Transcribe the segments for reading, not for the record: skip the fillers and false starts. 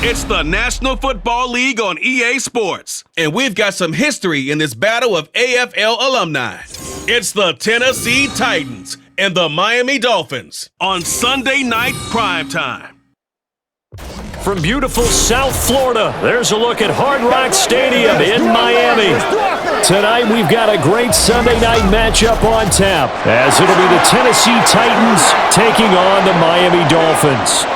It's the National Football League on EA Sports, and we've got some history in this battle of AFL alumni. It's the Tennessee Titans and the Miami Dolphins on Sunday night primetime. From beautiful South Florida, there's a look at Hard Rock Stadium in Miami. Tonight, we've got a great Sunday night matchup on tap, as it'll be the Tennessee Titans taking on the Miami Dolphins.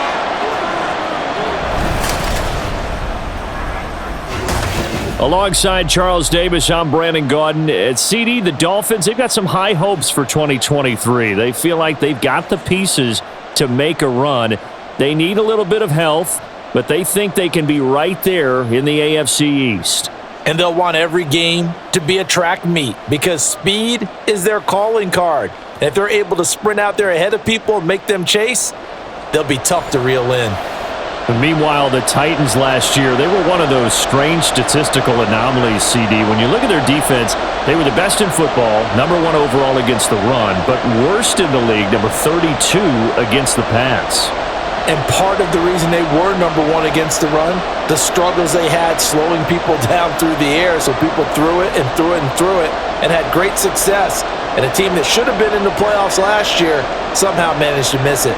Alongside Charles Davis, I'm Brandon Gaudin. At CD, the Dolphins, they've got some high hopes for 2023. They feel like they've got the pieces to make a run. They need a little bit of health, but they think they can be right there in the AFC East. And they'll want every game to be a track meet because speed is their calling card. And if they're able to sprint out there ahead of people and make them chase, they'll be tough to reel in. And meanwhile, the Titans last year, they were one of those strange statistical anomalies, CD. When you look at their defense, they were the best in football, number 1 overall against the run, but worst in the league, number 32 against the pass. And part of the reason they were number 1 against the run, the struggles they had slowing people down through the air, so people threw it and threw it and threw it and had great success. And a team that should have been in the playoffs last year somehow managed to miss it.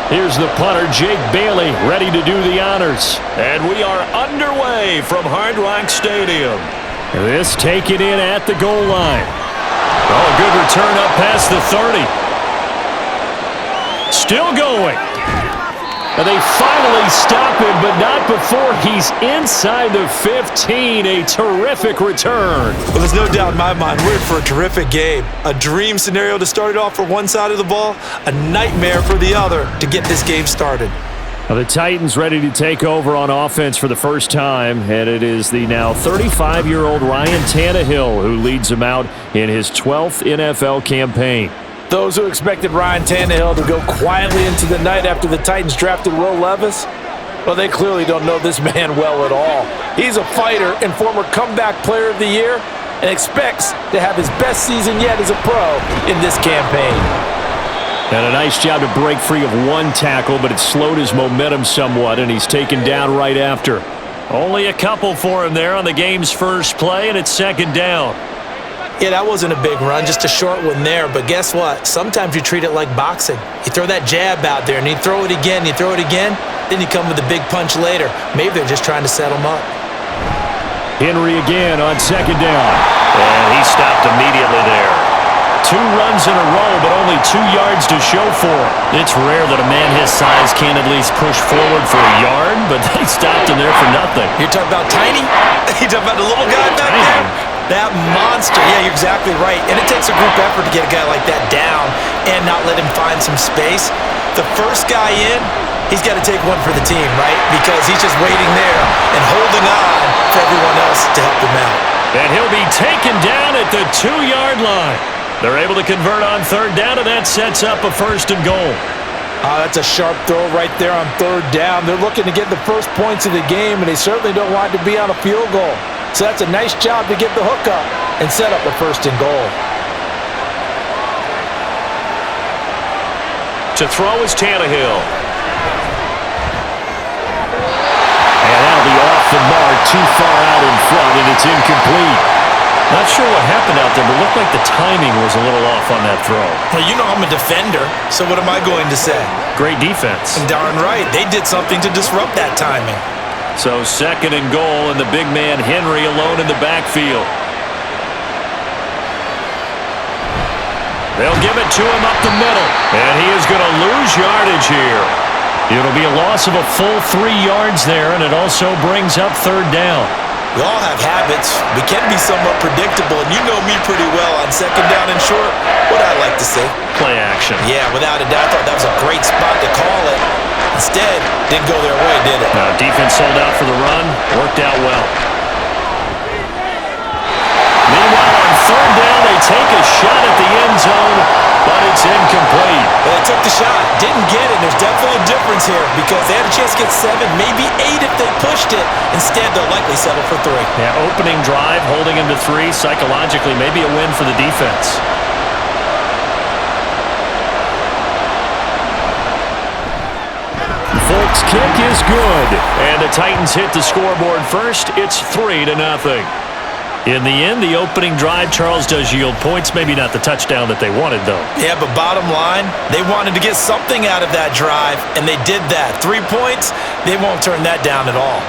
Here's the punter, Jake Bailey, ready to do the honors. And we are underway from Hard Rock Stadium. This taken in at the goal line. Oh, good return up past the 30. Still going. And they finally stop him, but not before he's inside the 15. A terrific return. Well, there's no doubt in my mind we're in for a terrific game. A dream scenario to start it off for one side of the ball, a nightmare for the other to get this game started. Well, the Titans ready to take over on offense for the first time, and it is the now 35-year-old Ryan Tannehill who leads them out in his 12th NFL campaign. Those who expected Ryan Tannehill to go quietly into the night after the Titans drafted Will Levis, well, they clearly don't know this man well at all. He's a fighter and former comeback player of the year and expects to have his best season yet as a pro in this campaign. And a nice job to break free of one tackle, but it slowed his momentum somewhat, and he's taken down right after. Only a couple for him there on the game's first play, and it's second down. Yeah, that wasn't a big run, just a short one there. But guess what? Sometimes you treat it like boxing. You throw that jab out there, and you throw it again, then you come with a big punch later. Maybe they're just trying to set him up. Henry again on second down. And he stopped immediately there. 2 runs in a row, but only 2 yards to show for it. It's rare that a man his size can't at least push forward for a yard, but they stopped him there for nothing. You're talking about tiny? You're talking about the little guy back there? That monster. Yeah, you're exactly right. And it takes a group effort to get a guy like that down and not let him find some space. The first guy in, he's got to take one for the team, right? Because he's just waiting there and holding on for everyone else to help him out. And he'll be taken down at the 2-yard line. They're able to convert on third down, and that sets up a first and goal. That's a sharp throw right there on third down. They're looking to get the first points of the game, and they certainly don't want it to be on a field goal. So that's a nice job to get the hook up and set up a first and goal. To throw is Tannehill. And that'll be off the mark, too far out in front, and it's incomplete. Not sure what happened out there, but it looked like the timing was a little off on that throw. Well, you know I'm a defender, so what am I going to say? Great defense. And darn right, they did something to disrupt that timing. So second and goal, and the big man Henry alone in the backfield. They'll give it to him up the middle, and he is going to lose yardage here. It'll be a loss of a full 3 yards there, and it also brings up third down. We all have habits. We can be somewhat predictable, and you know me pretty well on second down and short. What I like to say? Play action. Yeah, without a doubt. I thought that was a great spot to call it. Instead, didn't go their way, did it? Defense sold out for the run. Worked out well. Meanwhile, on third down, they take a shot at the end zone, but it's incomplete. Well, they took the shot, didn't get it. There's definitely a difference here because they had a chance to get 7, maybe 8 if they pushed it. Instead, they'll likely settle for 3. Yeah, opening drive, holding him to 3. Psychologically, maybe a win for the defense. kick is good. And the Titans hit the scoreboard first. It's 3-0. In the end, the opening drive, Charles, does yield points. Maybe not the touchdown that they wanted, though. Yeah, but bottom line, they wanted to get something out of that drive, and they did that. 3 points, they won't turn that down at all.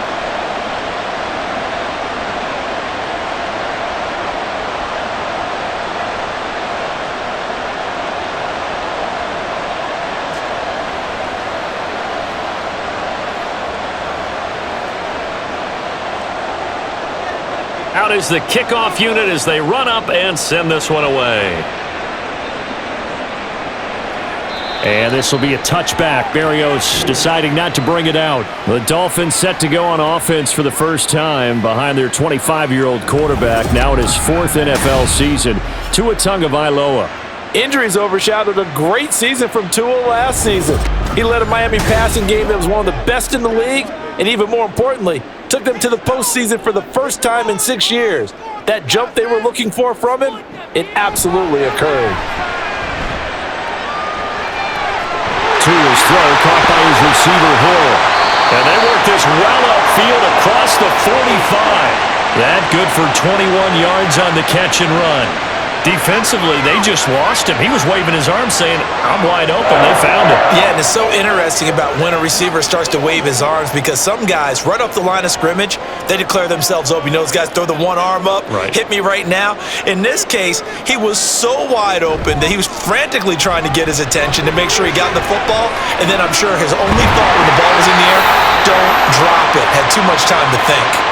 Out is the kickoff unit as they run up and send this one away. And this will be a touchback. Berrios deciding not to bring it out. The Dolphins set to go on offense for the first time behind their 25-year-old quarterback. Now in his 4th NFL season, Tua Tagovailoa. Injuries overshadowed a great season from Tua last season. He led a Miami passing game that was one of the best in the league, and even more importantly, took them to the postseason for the first time in 6 years. That jump they were looking for from him, it absolutely occurred. Tua's throw caught by his receiver Hill. And they work this well upfield across the 45. That good for 21 yards on the catch and run. Defensively, they just lost him. He was waving his arms saying, I'm wide open. They found him. Yeah, and it's so interesting about when a receiver starts to wave his arms because some guys, right up the line of scrimmage, they declare themselves open. You know, those guys throw the one arm up, hit me right now. In this case, he was so wide open that he was frantically trying to get his attention to make sure he got the football. And then I'm sure his only thought when the ball was in the air, don't drop it. Had too much time to think.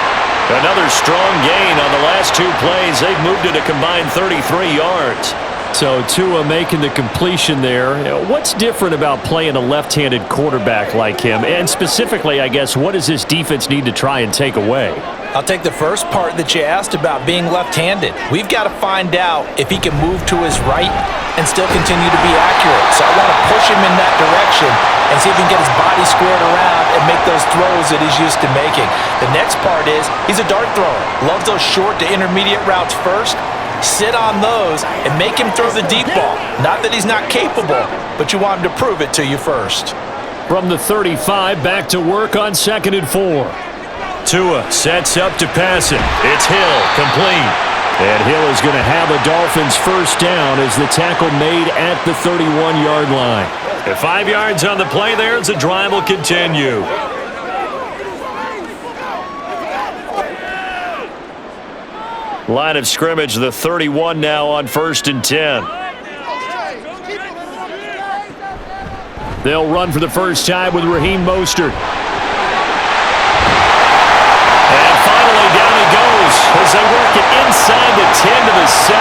Another strong gain on the last 2 plays. They've moved it a combined 33 yards. So Tua making the completion there. What's different about playing a left-handed quarterback like him? And specifically, I guess, what does this defense need to try and take away? I'll take the first part that you asked about being left-handed. We've got to find out if he can move to his right and still continue to be accurate. So I want to push him in that direction and see if he can get his body squared around and make those throws that he's used to making. The next part is he's a dart thrower. Loves those short to intermediate routes first. Sit on those and make him throw the deep ball. Not that he's not capable, but you want him to prove it to you first. From the 35, back to work on 2nd and 4. Tua sets up to pass it. It's Hill, complete. And Hill is going to have a Dolphins first down as the tackle made at the 31-yard line. And 5 yards on the play there as the drive will continue. Line of scrimmage, the 31 now on 1st and 10. They'll run for the first time with Raheem Mostert. And finally down he goes as they work it inside the 10 to the 7.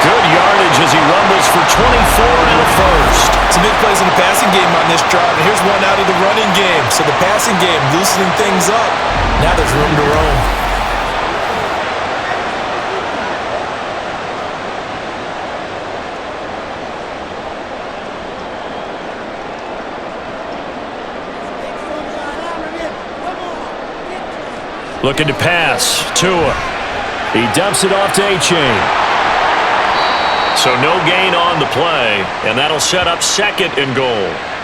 Good yardage as he rumbles for 24 and a first. Some big plays in the passing game on this drive. And here's one out of the running game. So the passing game loosening things up. Now there's room to roam. Looking to pass. Tua. He dumps it off to A-Chain. So no gain on the play, and that'll set up 2nd and goal.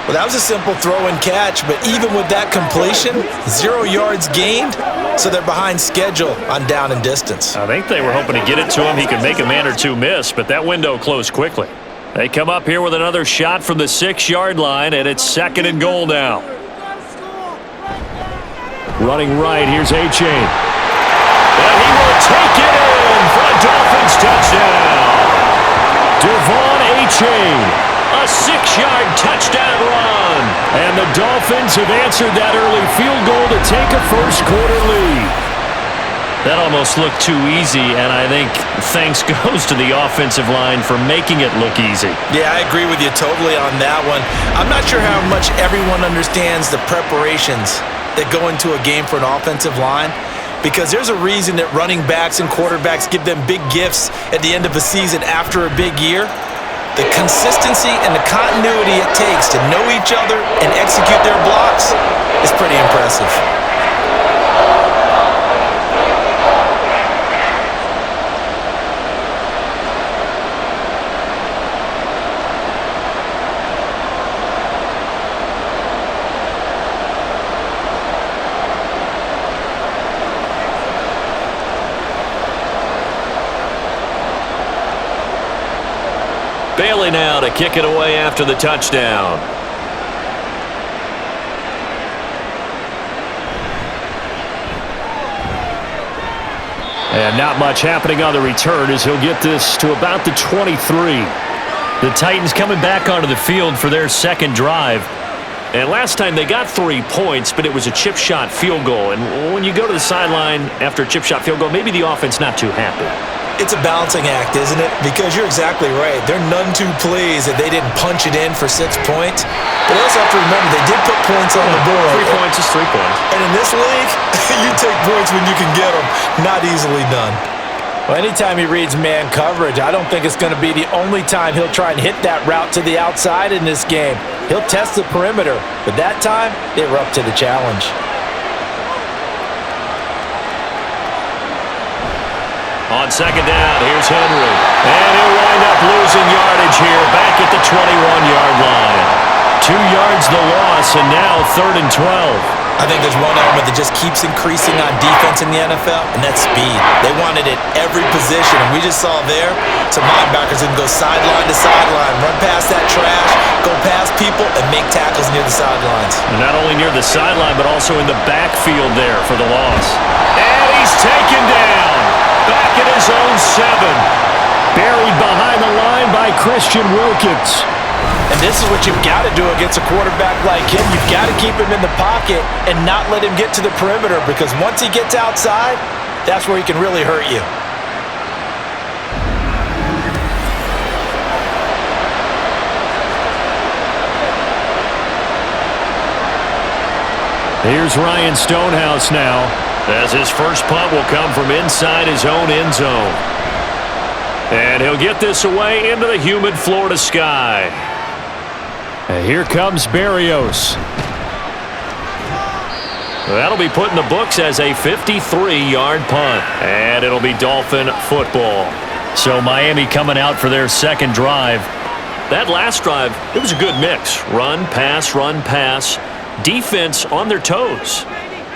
Well, that was a simple throw and catch, but even with that completion, 0 yards gained, so they're behind schedule on down and distance. I think they were hoping to get it to him. He could make a man or two miss, but that window closed quickly. They come up here with another shot from the 6-yard line, and it's 2nd and goal now. Running right, here's A-Chain. And he will take it in for a Dolphins touchdown. Devon A-Chain, a 6-yard touchdown run. And the Dolphins have answered that early field goal to take a first-quarter lead. That almost looked too easy, and I think thanks goes to the offensive line for making it look easy. Yeah, I agree with you totally on that one. I'm not sure how much everyone understands the preparations that go into a game for an offensive line, because there's a reason that running backs and quarterbacks give them big gifts at the end of a season after a big year. The consistency and the continuity it takes to know each other and execute their blocks is pretty impressive. Bailey now to kick it away after the touchdown. And not much happening on the return as he'll get this to about the 23. The Titans coming back onto the field for their second drive. And last time they got 3 points, but it was a chip shot field goal. And when you go to the sideline after a chip shot field goal, maybe the offense not too happy. It's a balancing act, isn't it? Because you're exactly right. They're none too pleased that they didn't punch it in for 6 points. But also have to remember, they did put points on the board. 3 points is 3 points. And in this league, you take points when you can get them. Not easily done. Well, anytime he reads man coverage, I don't think it's going to be the only time he'll try and hit that route to the outside in this game. He'll test the perimeter, but that time, they were up to the challenge. On second down, here's Henry. And he'll wind up losing yardage here, back at the 21-yard line. 2 yards the loss, and now 3rd and 12. I think there's one element that just keeps increasing on defense in the NFL, and that's speed. They want it at every position, and we just saw there some linebackers that can go sideline to sideline, run past that trash, go past people, and make tackles near the sidelines. And not only near the sideline, but also in the backfield there for the loss. And he's taken down. Back at his own 7. Buried behind the line by Christian Wilkins. And this is what you've got to do against a quarterback like him. You've got to keep him in the pocket and not let him get to the perimeter, because once he gets outside, that's where he can really hurt you. Here's Ryan Stonehouse now, as his first punt will come from inside his own end zone. And he'll get this away into the humid Florida sky. And here comes Berrios. That'll be put in the books as a 53-yard punt. And it'll be Dolphin football. So Miami coming out for their second drive. That last drive, it was a good mix. Run, pass. Defense on their toes.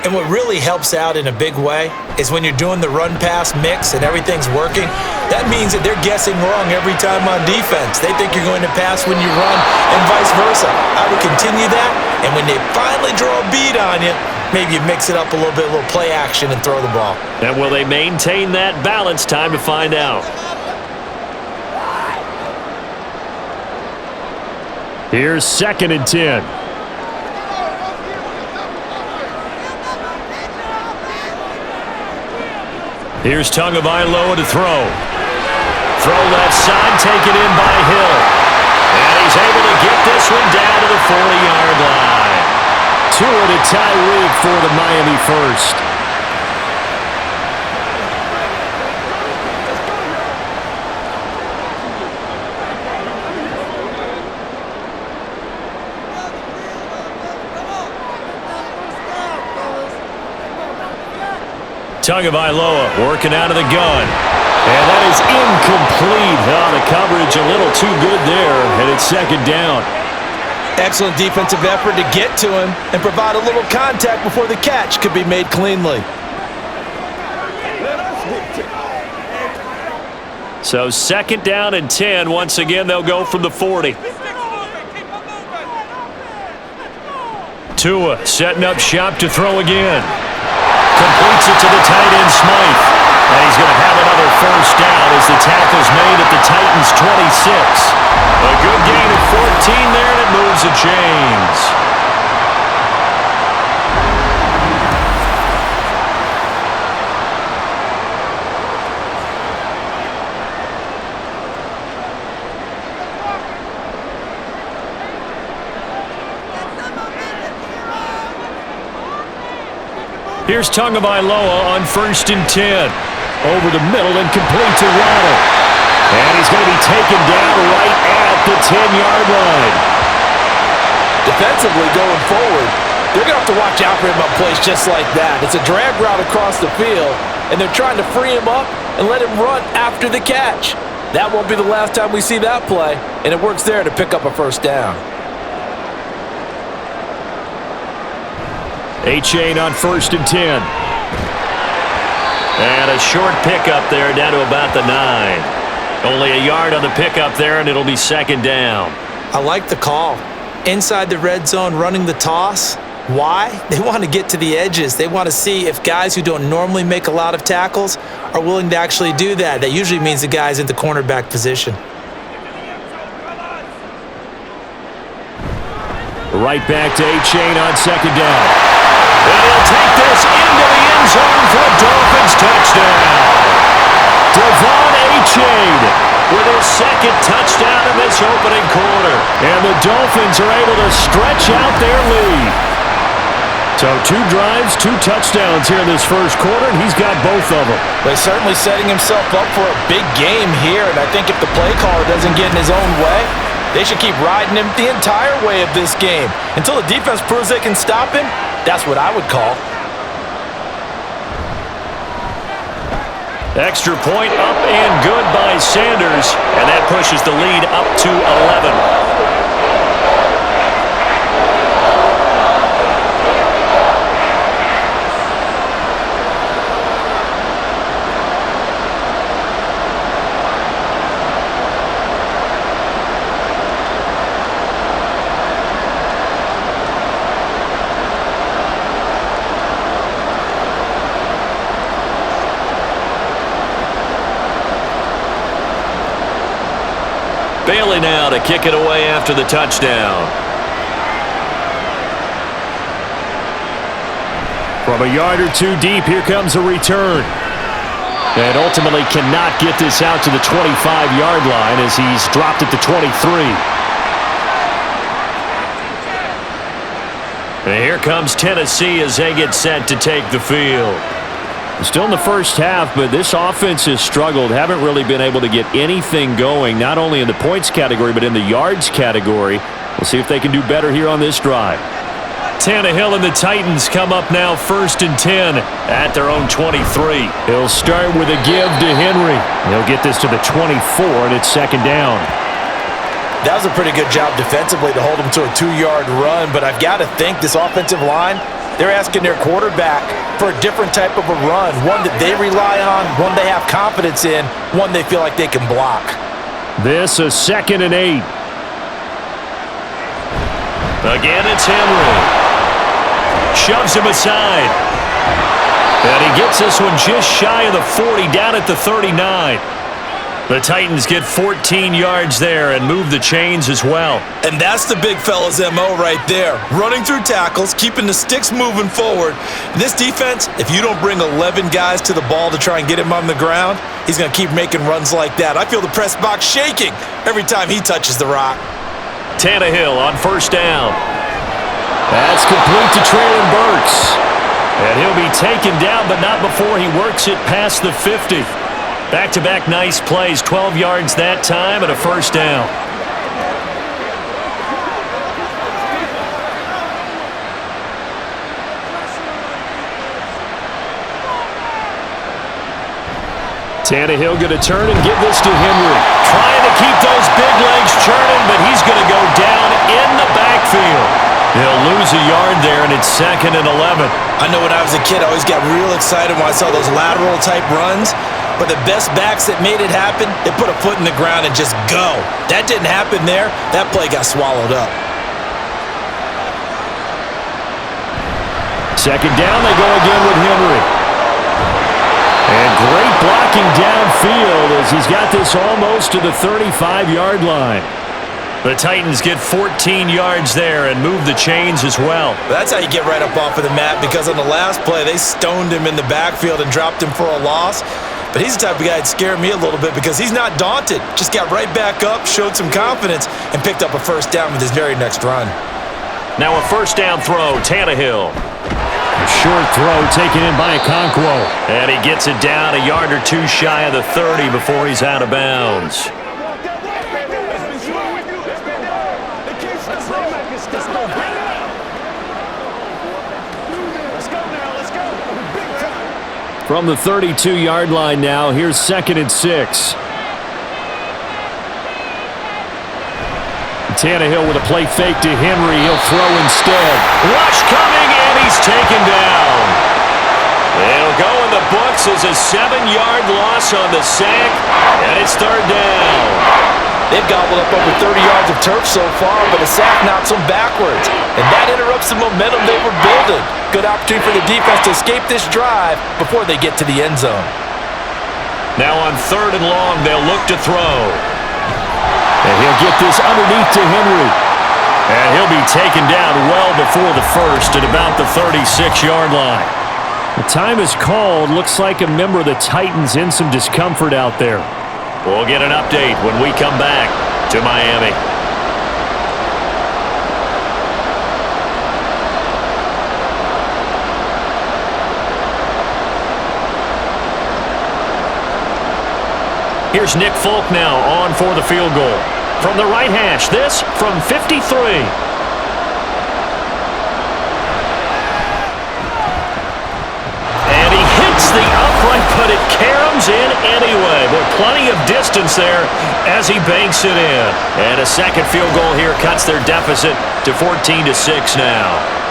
And what really helps out in a big way is when you're doing the run-pass mix and everything's working, that means that they're guessing wrong every time on defense. They think you're going to pass when you run and vice versa. I would continue that, and when they finally draw a beat on you, maybe you mix it up a little bit, a little play action, and throw the ball. And will they maintain that balance? Time to find out. Here's 2nd and 10. Here's Tagovailoa to throw. Throw left side, taken in by Hill. And he's able to get this one down to the 40-yard line. Tua to Tyreek for the Miami first. Tagovailoa working out of the gun. And that is incomplete. Oh, the coverage a little too good there, and it's 2nd down. Excellent defensive effort to get to him and provide a little contact before the catch could be made cleanly. So 2nd down and 10. Once again, they'll go from the 40. Tua setting up shop to throw again. Completes it to the tight end, Smythe. And he's going to have another first down as the tackle's made at the Titans' 26. A good gain of 14 there, and it moves the chains. Here's Tagovailoa on 1st and 10. Over the middle and complete to Waddle. And he's going to be taken down right at the 10-yard line. Defensively going forward, they're going to have to watch out for him on plays just like that. It's a drag route across the field, and they're trying to free him up and let him run after the catch. That won't be the last time we see that play, and it works there to pick up a first down. A-Chain on 1st and 10. And a short pickup there down to about the 9. Only a yard on the pickup there, and it'll be second down. I like the call. Inside the red zone, running the toss. Why? They want to get to the edges. They want to see if guys who don't normally make a lot of tackles are willing to actually do that. That usually means the guy's in the cornerback position. Right back to A-Chain on second down. And he'll take this into the end zone for a Dolphins touchdown. Devon A-Chain with his second touchdown in this opening quarter. And the Dolphins are able to stretch out their lead. So 2 drives, 2 touchdowns here in this first quarter, and he's got both of them. But he's certainly setting himself up for a big game here, and I think if the play caller doesn't get in his own way, they should keep riding him the entire way of this game. Until the defense proves they can stop him, that's what I would call. Extra point up and good by Sanders, and that pushes the lead up to 11. Bailey now to kick it away after the touchdown. From a yard or 2 deep, here comes a return. And ultimately cannot get this out to the 25-yard line as he's dropped it to 23. And here comes Tennessee as they get set to take the field. Still in the first half, but this offense has struggled. Haven't really been able to get anything going, not only in the points category, but in the yards category. We'll see if they can do better here on this drive. Tannehill and the Titans come up now 1st and 10 at their own 23. He'll start with a give to Henry. He'll get this to the 24, and it's second down. That was a pretty good job defensively to hold him to a 2-yard run, but I've got to think this offensive line, they're asking their quarterback for a different type of a run, one that they rely on, one they have confidence in, one they feel like they can block. This is 2nd and 8. Again, it's Henry. Shoves him aside. And he gets this one just shy of the 40, down at the 39. The Titans get 14 yards there and move the chains as well. And that's the big fella's MO right there. Running through tackles, keeping the sticks moving forward. This defense, if you don't bring 11 guys to the ball to try and get him on the ground, he's going to keep making runs like that. I feel the press box shaking every time he touches the rock. Tannehill on 1st down. That's complete to Traylon Burks. And he'll be taken down, but not before he works it past the 50. Back-to-back nice plays, 12 yards that time and a 1st down. Tannehill going to turn and give this to Henry. Trying to keep those big legs churning, but he's going to go down in the backfield. He'll lose a yard there, and it's 2nd and 11. I know when I was a kid, I always got real excited when I saw those lateral-type runs. But the best backs that made it happen, they put a foot in the ground and just go. That didn't happen there. That play got swallowed up. 2nd down, they go again with Henry. And great blocking downfield as he's got this almost to the 35-yard line. The Titans get 14 yards there and move the chains as well. That's how you get right up off of the mat, because on the last play, they stoned him in the backfield and dropped him for a loss. But he's the type of guy that scared me a little bit because he's not daunted. Just got right back up, showed some confidence, and picked up a 1st down with his very next run. Now a 1st down throw, Tannehill. A short throw taken in by Okonkwo. And he gets it down a yard or 2 shy of the 30 before he's out of bounds. From the 32-yard line now, here's 2nd and 6. Tannehill with a play fake to Henry. He'll throw instead. Rush coming, and he's taken down. They'll go in the the books as a 7-yard loss on the sack, and it's third down. They've gobbled up over 30 yards of turf so far, but a sack knocks them backwards, and that interrupts the momentum they were building. Good opportunity for the defense to escape this drive before they get to the end zone. Now on 3rd and long, they'll look to throw. And he'll get this underneath to Henry. And he'll be taken down well before the first at about the 36-yard line. The time is called. Looks like a member of the Titans in some discomfort out there. We'll get an update when we come back to Miami. Here's Nick Folk now on for the field goal. From the right hash, this from 53. The upright, but it caroms in anyway. But plenty of distance there as he banks it in. And a second field goal here cuts their deficit to 14-6 now.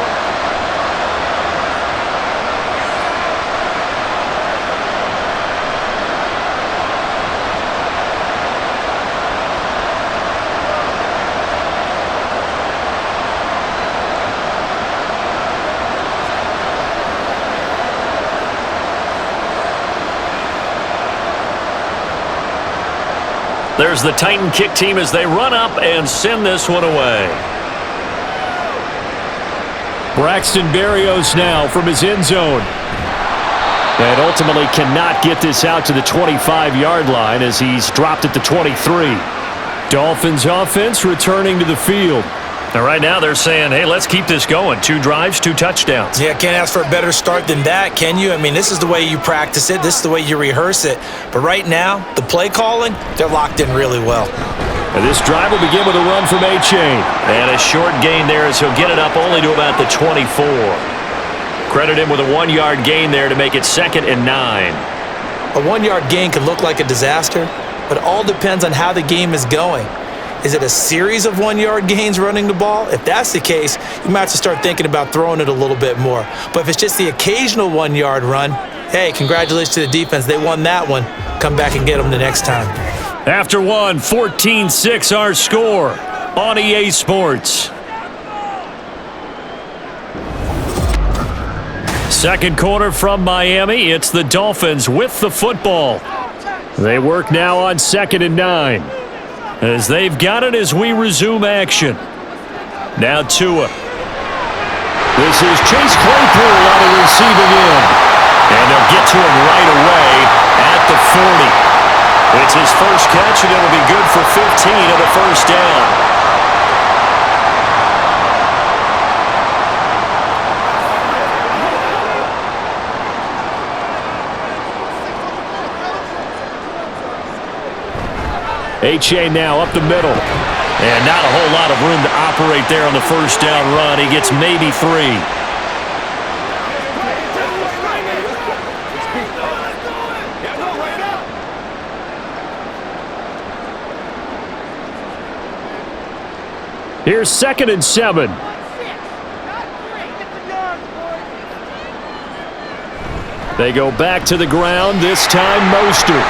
There's the Titan kick team as they run up and send this one away. Braxton Berrios now from his end zone. And ultimately cannot get this out to the 25-yard line as he's dropped at the 23. Dolphins offense returning to the field. Now right now they're saying, hey, let's keep this going. 2 drives, 2 touchdowns. Yeah, can't ask for a better start than that, can you? I mean, this is the way you practice it. This is the way you rehearse it. But right now, the play calling, they're locked in really well. And this drive will begin with a run from A-Chain. And a short gain there as he'll get it up only to about the 24. Credit him with a 1-yard gain there to make it 2nd and 9. A 1-yard gain could look like a disaster, but it all depends on how the game is going. Is it a series of 1-yard gains running the ball? If that's the case, you might have to start thinking about throwing it a little bit more. But if it's just the occasional 1-yard run, hey, congratulations to the defense. They won that one. Come back and get them the next time. After one, 14-6 our score on EA Sports. Second quarter from Miami. It's the Dolphins with the football. They work now on 2nd and 9. As they've got it as we resume action. Now Tua. This is Chase Claypool on the receiving end. And they'll get to him right away at the 40. It's his first catch, and it'll be good for 15 of the first down. A-Chain now up the middle. And not a whole lot of room to operate there on the first down run. He gets maybe 3. Here's 2nd and 7. They go back to the ground, this time Mostert.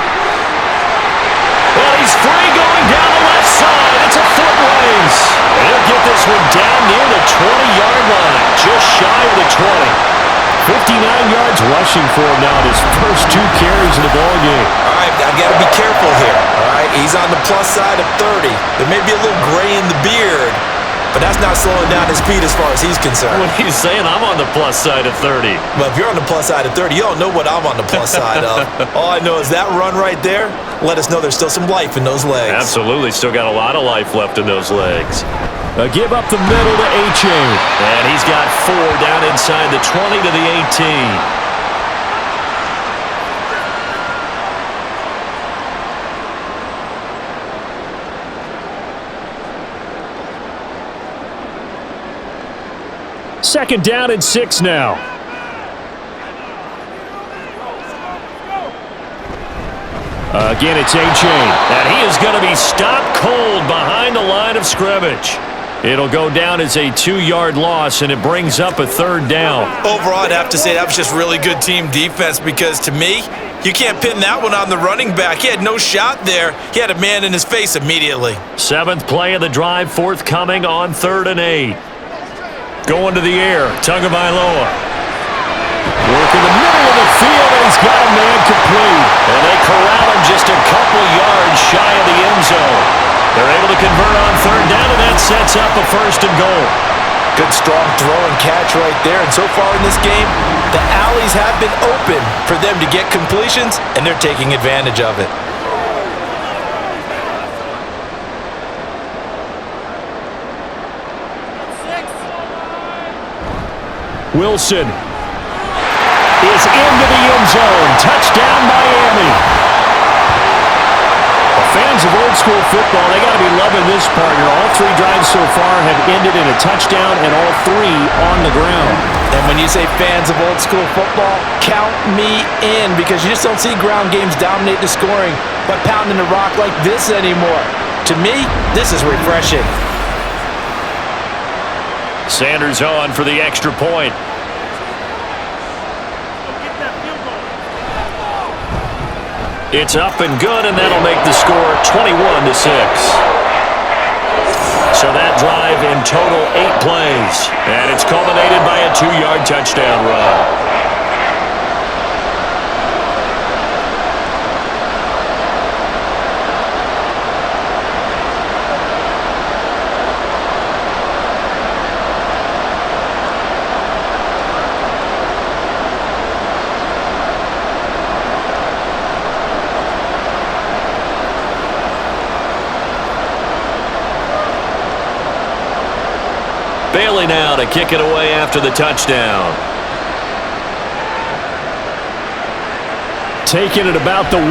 Well, he's free going down the left side. It's a foot race. And he'll get this one down near the 20-yard line, just shy of the 20. 59 yards rushing for him now in his first 2 carries in the ballgame. All right, I've got to be careful here. All right, he's on the plus side of 30. There may be a little gray in the beard, but that's not slowing down his speed as far as he's concerned. When he's saying I'm on the plus side of 30. But if you're on the plus side of 30, you don't know what I'm on the plus side of. All I know is that run right there, let us know there's still some life in those legs. Absolutely, still got a lot of life left in those legs. A give up the middle to A-Chain. And he's got 4 down inside the 20 to the 18. Second down and 6 now. Again, it's A-Chain. And he is going to be stopped cold behind the line of scrimmage. It'll go down as a 2-yard loss, and it brings up a 3rd down. Overall, I'd have to say that was just really good team defense because, to me, you can't pin that one on the running back. He had no shot there. He had a man in his face immediately. 7th play of the drive, forthcoming on 3rd and 8. Going to the air, Tagovailoa. Work in the middle of the field, and he's got a man complete. And they corral him just a couple yards shy of the end zone. They're able to convert on 3rd down, and that sets up a 1st and goal. Good, strong throw and catch right there. And so far in this game, the alleys have been open for them to get completions, and they're taking advantage of it. Wilson is into the end zone. Touchdown, Miami. Fans of old school football, they got to be loving this, partner. All 3 drives so far have ended in a touchdown, and all 3 on the ground. And when you say fans of old school football, count me in, because you just don't see ground games dominate the scoring by pounding the rock like this anymore. To me, this is refreshing. Sanders on for the extra point. It's up and good, and that'll make the score 21-6. So that drive in total 8 plays, and it's culminated by a 2-yard touchdown run. Bailey now to kick it away after the touchdown. Taking it about the 1.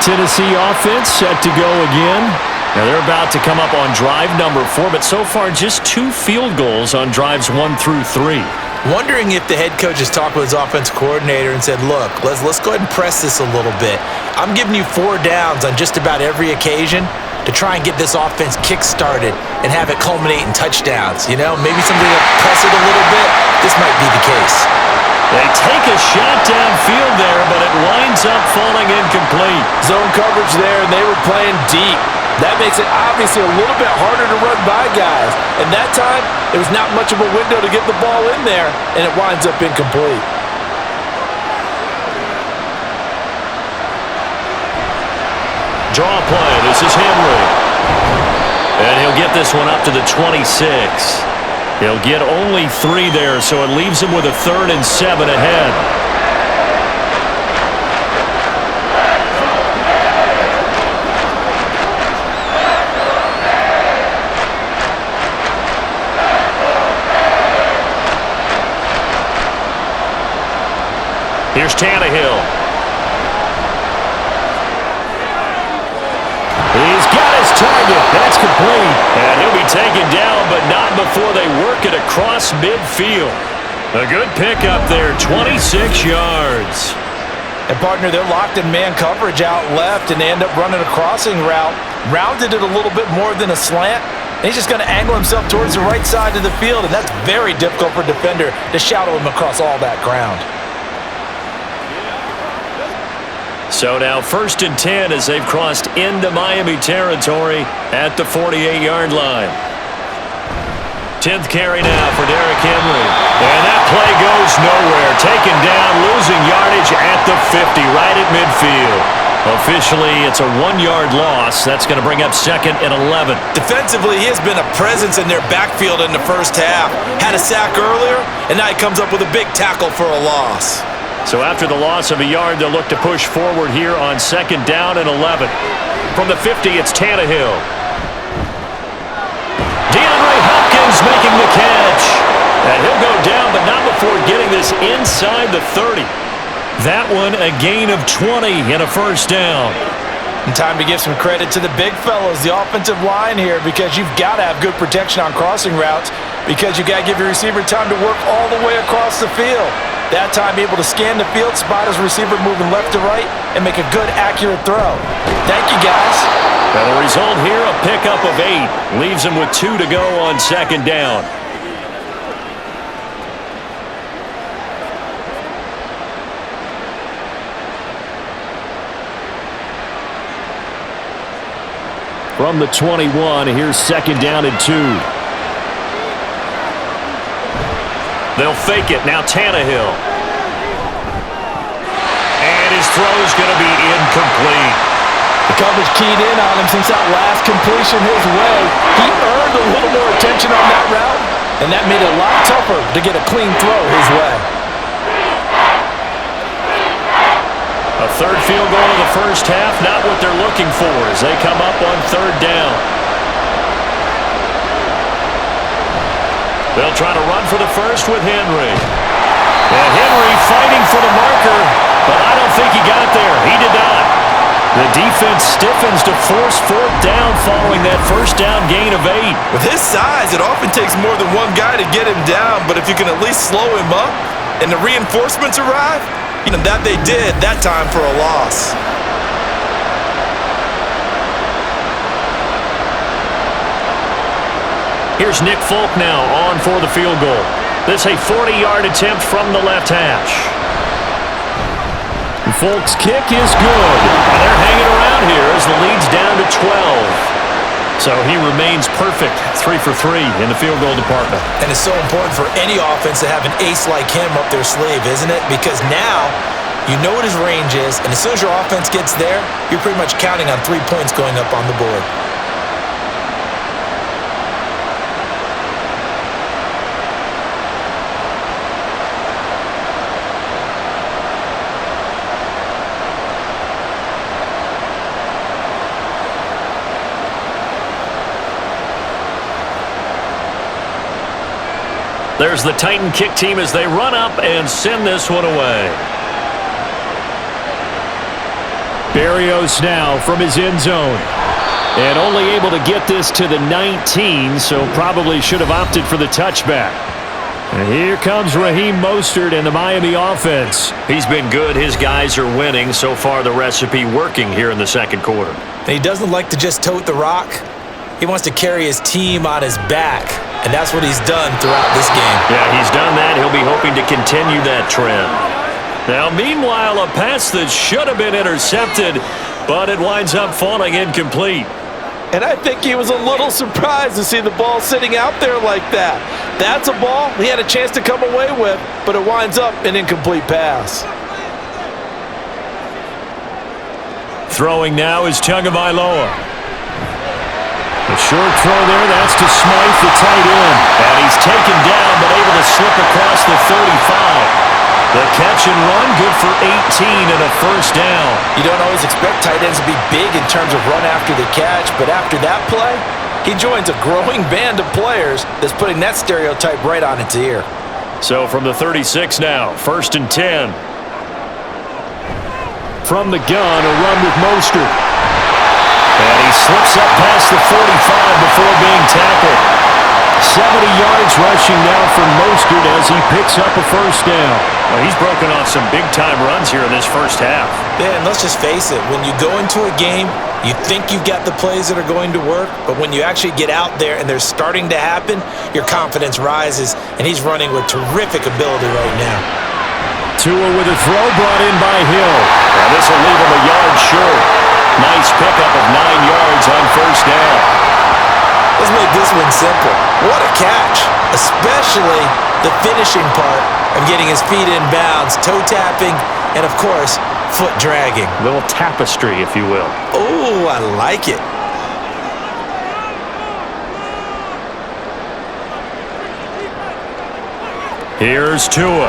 Tennessee offense set to go again. Now they're about to come up on drive number 4, but so far just 2 field goals on drives 1 through 3. Wondering if the head coach has talked with his offensive coordinator and said, look, let's go ahead and press this a little bit. I'm giving you 4 downs on just about every occasion to try and get this offense kick-started and have it culminate in touchdowns. You know, maybe somebody will press it a little bit. This might be the case. They take a shot downfield there, but it winds up falling incomplete. Zone coverage there, and they were playing deep. That makes it obviously a little bit harder to run by guys. And that time, there was not much of a window to get the ball in there, and it winds up incomplete. Draw play. This is Henry. And he'll get this one up to the 26. He'll get only 3 there, so it leaves him with a 3rd and 7 ahead. Here's Tannehill. He's got his target. That's complete. And he'll be taken down, but not before they work it across midfield. A good pickup there, 26 yards. And, partner, they're locked in man coverage out left, and they end up running a crossing route. Rounded it a little bit more than a slant. And he's just going to angle himself towards the right side of the field, and that's very difficult for a defender to shadow him across all that ground. So now 1st and 10 as they've crossed into Miami territory at the 48-yard line. 10th carry now for Derrick Henry. And that play goes nowhere. Taken down, losing yardage at the 50, right at midfield. Officially, it's a 1-yard loss. That's going to bring up 2nd and 11. Defensively, he has been a presence in their backfield in the first half. Had a sack earlier, and now he comes up with a big tackle for a loss. So after the loss of a yard, they'll look to push forward here on 2nd down and 11. From the 50, it's Tannehill. DeAndre Hopkins making the catch. And he'll go down, but not before getting this inside the 30. That one a gain of 20 and a 1st down. And time to give some credit to the big fellows, the offensive line here, because you've got to have good protection on crossing routes, because you've got to give your receiver time to work all the way across the field. That time able to scan the field, spot his receiver moving left to right, and make a good, accurate throw. Thank you, guys. Now the result here, a pickup of 8. Leaves him with 2 to go on second down. From the 21, here's second down and 2. They'll fake it. Now Tannehill. And his throw's going to be incomplete. The coverage keyed in on him since that last completion his way. He earned a little more attention on that route, and that made it a lot tougher to get a clean throw his way. A third field goal in the first half, not what they're looking for as they come up on third down. They'll try to run for the first with Henry. And Henry fighting for the marker, but I don't think he got there. He did not. The defense stiffens to force fourth down following that first down gain of 8. With his size, it often takes more than one guy to get him down, but if you can at least slow him up and the reinforcements arrive, and that they did that time for a loss. Here's Nick Folk now on for the field goal. This a 40-yard attempt from the left hash. And Folk's kick is good. And they're hanging around here as the lead's down to 12. So he remains perfect, 3 for 3 in the field goal department. And it's so important for any offense to have an ace like him up their sleeve, isn't it? Because now you know what his range is, and as soon as your offense gets there, you're pretty much counting on 3 points going up on the board. There's the Titan kick team as they run up and send this one away. Berrios now from his end zone. And only able to get this to the 19, so probably should have opted for the touchback. And here comes Raheem Mostert and the Miami offense. He's been good. His guys are winning. So far, the recipe working here in the second quarter. And he doesn't like to just tote the rock. He wants to carry his team on his back. And that's what he's done throughout this game. Yeah, he's done that. He'll be hoping to continue that trend. Now, meanwhile, a pass that should have been intercepted, but it winds up falling incomplete. And I think he was a little surprised to see the ball sitting out there like that. That's a ball he had a chance to come away with, but it winds up an incomplete pass. Throwing now is Tagovailoa. A short throw there, that's to Smythe, the tight end. And he's taken down, but able to slip across the 35. The catch and run, good for 18 and a first down. You don't always expect tight ends to be big in terms of run after the catch, but after that play, he joins a growing band of players that's putting that stereotype right on its ear. So from the 36 now, first and 10. From the gun, a run with Mostert. And he slips up past the 45 before being tackled. 70 yards rushing now from Mostert as he picks up a first down. Well, he's broken off some big-time runs here in this first half. Yeah, and let's just face it. When you go into a game, you think you've got the plays that are going to work, but when you actually get out there and they're starting to happen, your confidence rises, and he's running with terrific ability right now. Tua with a throw brought in by Hill. And this will leave him a yard short. Nice pickup of 9 yards on first down. Let's make this one simple. What a catch, especially the finishing part of getting his feet in bounds, toe tapping, and of course, foot dragging. A little tapestry, if you will. Oh, I like it. Here's Tua.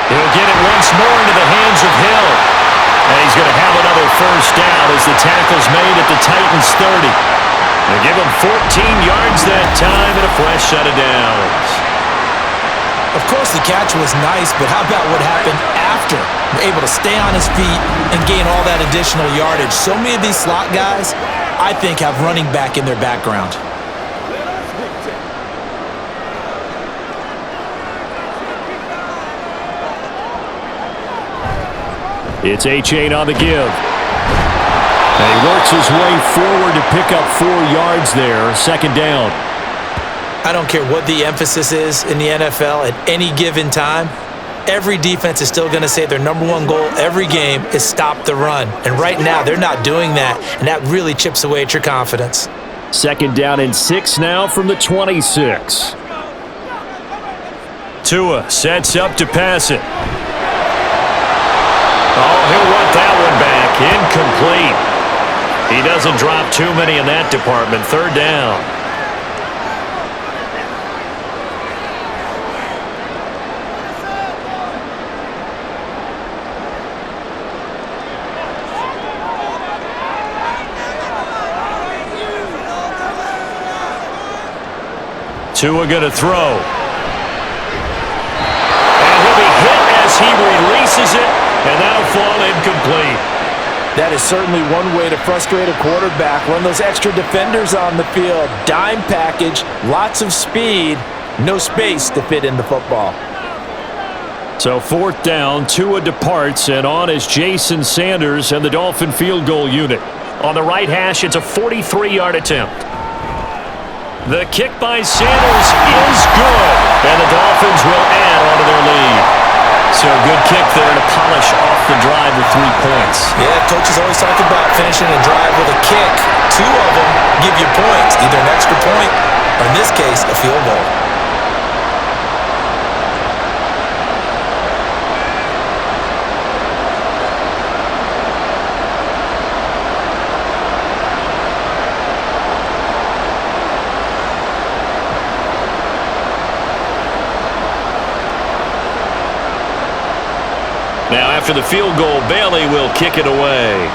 He'll get it once more into the hands of Hill. And he's going to have another first down as the tackle's made at the Titans' 30. They give him 14 yards that time and a fresh set of downs. Of course, the catch was nice, but how about what happened after? Able to stay on his feet and gain all that additional yardage. So many of these slot guys, I think, have running back in their background. It's A-Chain on the give. And he works his way forward to pick up 4 yards there. Second down. I don't care what the emphasis is in the NFL at any given time. Every defense is still going to say their number one goal every game is stop the run. And right now, they're not doing that, and that really chips away at your confidence. Second down and 6 now from the 26. Tua sets up to pass it. Oh, he'll want that one back. Incomplete. He doesn't drop too many in that department. Third down. Tua going to throw. And he'll be hit as he releases it, and that'll fall incomplete. That is certainly one way to frustrate a quarterback. Run those extra defenders on the field. Dime package, lots of speed, no space to fit in the football. So fourth down, Tua departs, and on is Jason Sanders and the Dolphin field goal unit. On the right hash, it's a 43-yard attempt. The kick by Sanders is good, and the Dolphins will add onto their lead. So good kick there to polish off the drive with 3 points. Yeah, coaches always talk about finishing a drive with a kick. 2 of them give you points, either an extra point or, in this case, a field goal. Now, after the field goal, Bailey will kick it away.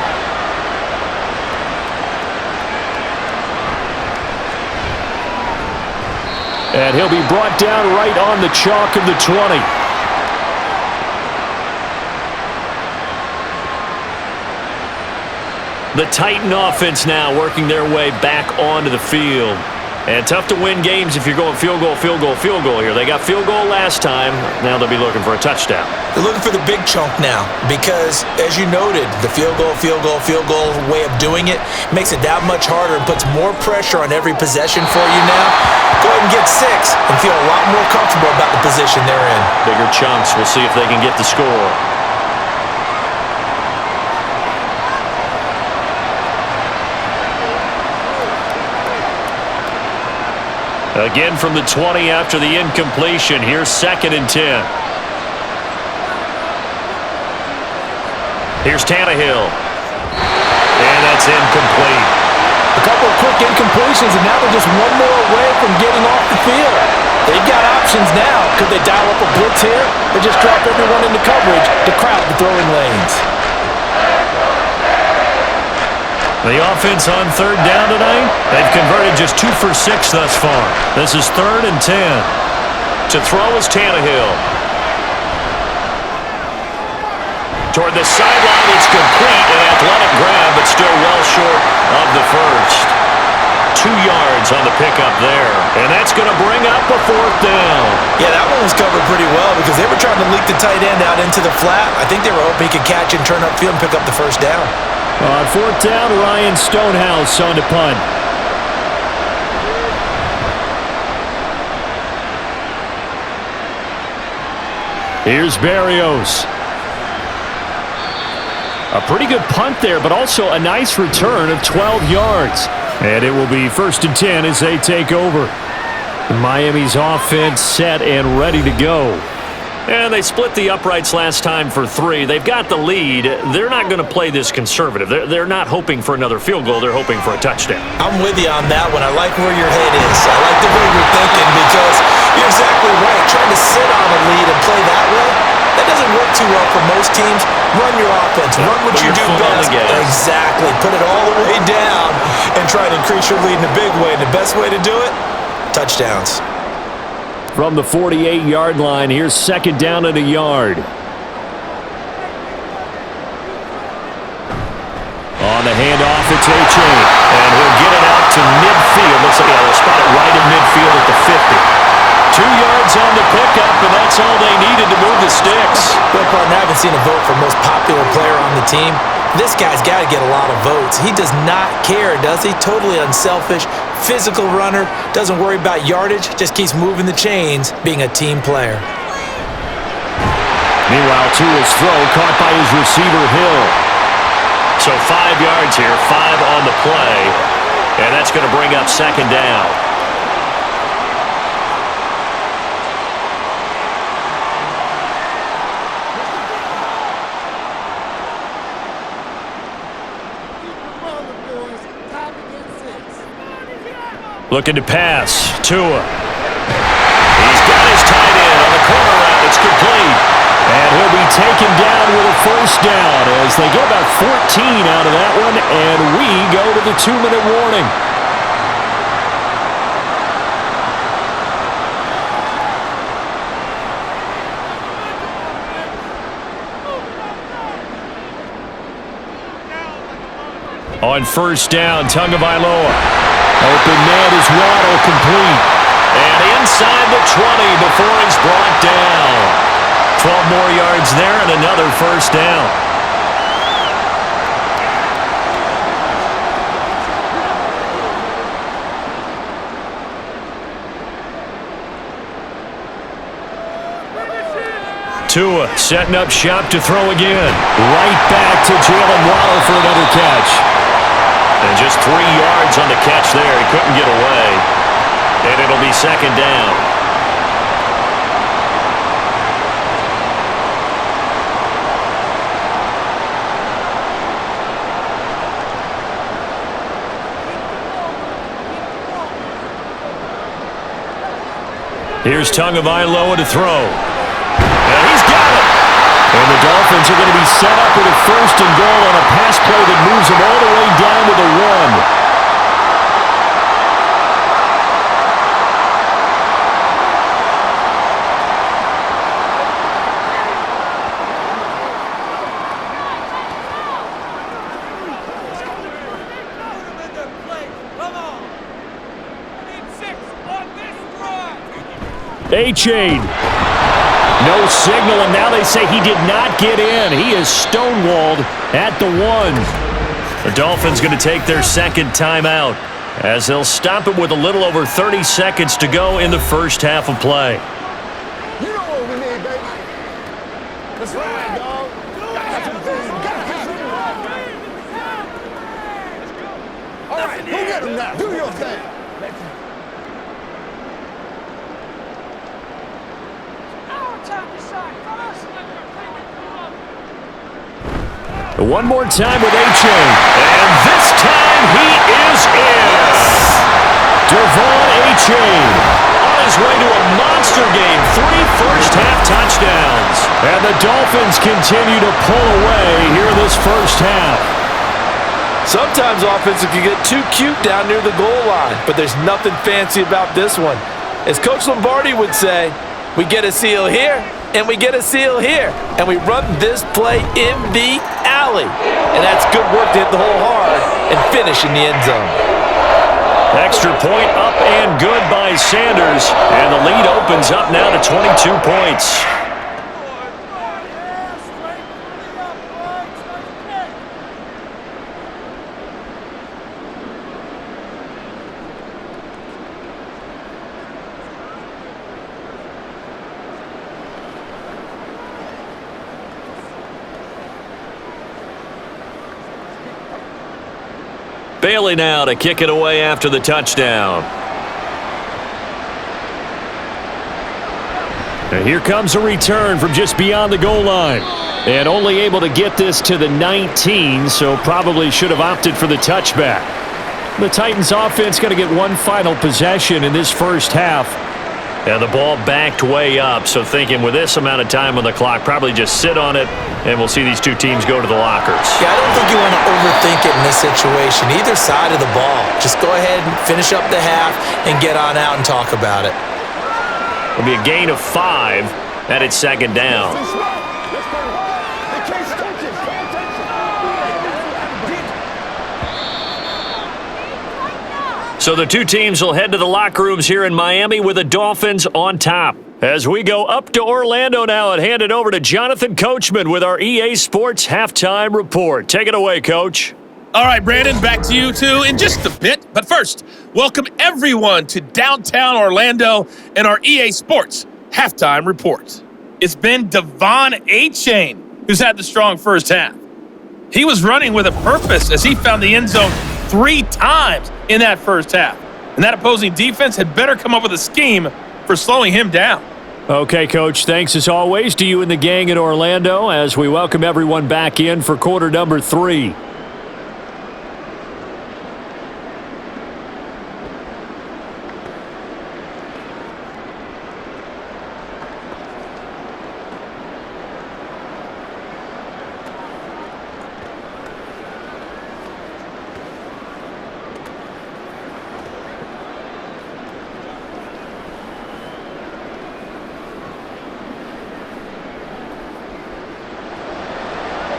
And he'll be brought down right on the chalk of the 20. The Titan offense now working their way back onto the field. And tough to win games if you're going field goal, field goal, field goal here. They got field goal last time. Now they'll be looking for a touchdown. They're looking for the big chunk now because, as you noted, the field goal way of doing it makes it that much harder and puts more pressure on every possession for you now. Go ahead and get 6 and feel a lot more comfortable about the position they're in. Bigger chunks. We'll see if they can get the score. Again from the 20 after the incompletion. Here's 2nd and 10. Here's Tannehill. And that's incomplete. A couple of quick incompletions, and now they're just one more away from getting off the field. They've got options now. Could they dial up a blitz here or just drop everyone into coverage to crowd the throwing lanes? The offense on 3rd down tonight, they've converted just 2 for 6 thus far. This is 3rd and 10. To throw is Tannehill. Toward the sideline, it's complete. An athletic grab, but still well short of the first. 2 yards on the pickup there. And that's going to bring up a 4th down. Yeah, that one was covered pretty well because they were trying to leak the tight end out into the flat. I think they were hoping he could catch and turn upfield and pick up the first down. On 4th down, Ryan Stonehouse on to punt. Here's Berrios. A pretty good punt there, but also a nice return of 12 yards. And it will be 1st and 10 as they take over. Miami's offense set and ready to go. And they split the uprights last time for 3. They've got the lead. They're not going to play this conservative. They're not hoping for another field goal. They're hoping for a touchdown. I'm with you on that one. I like where your head is. I like the way you're thinking because you're exactly right. Trying to sit on a lead and play that way, that doesn't work too well for most teams. Run your offense. Run what you do best. Exactly. Put it all the way down and try to increase your lead in a big way. And the best way to do it, touchdowns. From the 48-yard line, here's 2nd down and a yard. On the handoff, it's A-Chain. And he'll get it out to midfield. Looks like they'll spot it right in midfield at the 50. yards on the pickup, and that's all they needed to move the sticks. Well, partner, I haven't seen a vote for most popular player on the team. This guy's got to get a lot of votes. He does not care, does he? Totally unselfish, physical runner, doesn't worry about yardage, just keeps moving the chains, being a team player. Meanwhile, Tua's throw caught by his receiver, Hill. So 5 yards here, 5 on the play, and that's going to bring up second down. Looking to pass. Tua. He's got his tight end on the corner route. It's complete. And he'll be taken down with a first down as they get about 14 out of that one, and we go to the 2-minute warning. On first down, Tagovailoa. Open man is Waddle, complete. And inside the 20 before he's brought down. 12 more yards there and another first down. Tua setting up shop to throw again. Right back to Jalen Waddle for another catch. And just 3 yards on the catch there. He couldn't get away. And it'll be second down. Here's Tagovailoa to throw. And he's got it. And the Dolphins are going to be set up with a first and goal on a pass play that moves them all the way down to the 1. A-Chain. No signal, and now they say he did not get in. He is stonewalled at the 1. The Dolphins going to take their second timeout as they'll stop it with a little over 30 seconds to go in the first half of play. You know what we need, baby. That's right, dog. All right, go get him now. Do your thing. One more time with A-Chain. And this time he is in. Devon A-Chain on his way to a monster game. 3 first-half touchdowns. And the Dolphins continue to pull away here in this first half. Sometimes offense can get too cute down near the goal line, but there's nothing fancy about this one. As Coach Lombardi would say, we get a seal here, and we get a seal here, and we run this play in the alley. And that's good work to hit the hole hard and finish in the end zone. Extra point up and good by Sanders, and the lead opens up now to 22 points. Bailey now to kick it away after the touchdown. And here comes a return from just beyond the goal line. And only able to get this to the 19, so probably should have opted for the touchback. The Titans offense going to get one final possession in this first half. And the ball backed way up, so thinking with this amount of time on the clock, probably just sit on it, and we'll see these two teams go to the lockers. Yeah, I don't think you want to overthink it in this situation, either side of the ball. Just go ahead and finish up the half and get on out and talk about it. It'll be a gain of 5, and it's second down. So the two teams will head to the locker rooms here in Miami with the Dolphins on top. As we go up to Orlando now and hand it over to Jonathan Coachman with our EA Sports Halftime Report. Take it away, Coach. All right, Brandon, back to you two in just a bit. But first, welcome everyone to downtown Orlando and our EA Sports Halftime Report. It's been Devon Achane who's had the strong first half. He was running with a purpose as he found the end zone 3 times in that first half. And that opposing defense had better come up with a scheme for slowing him down. Okay, Coach, thanks as always to you and the gang in Orlando as we welcome everyone back in for quarter number 3.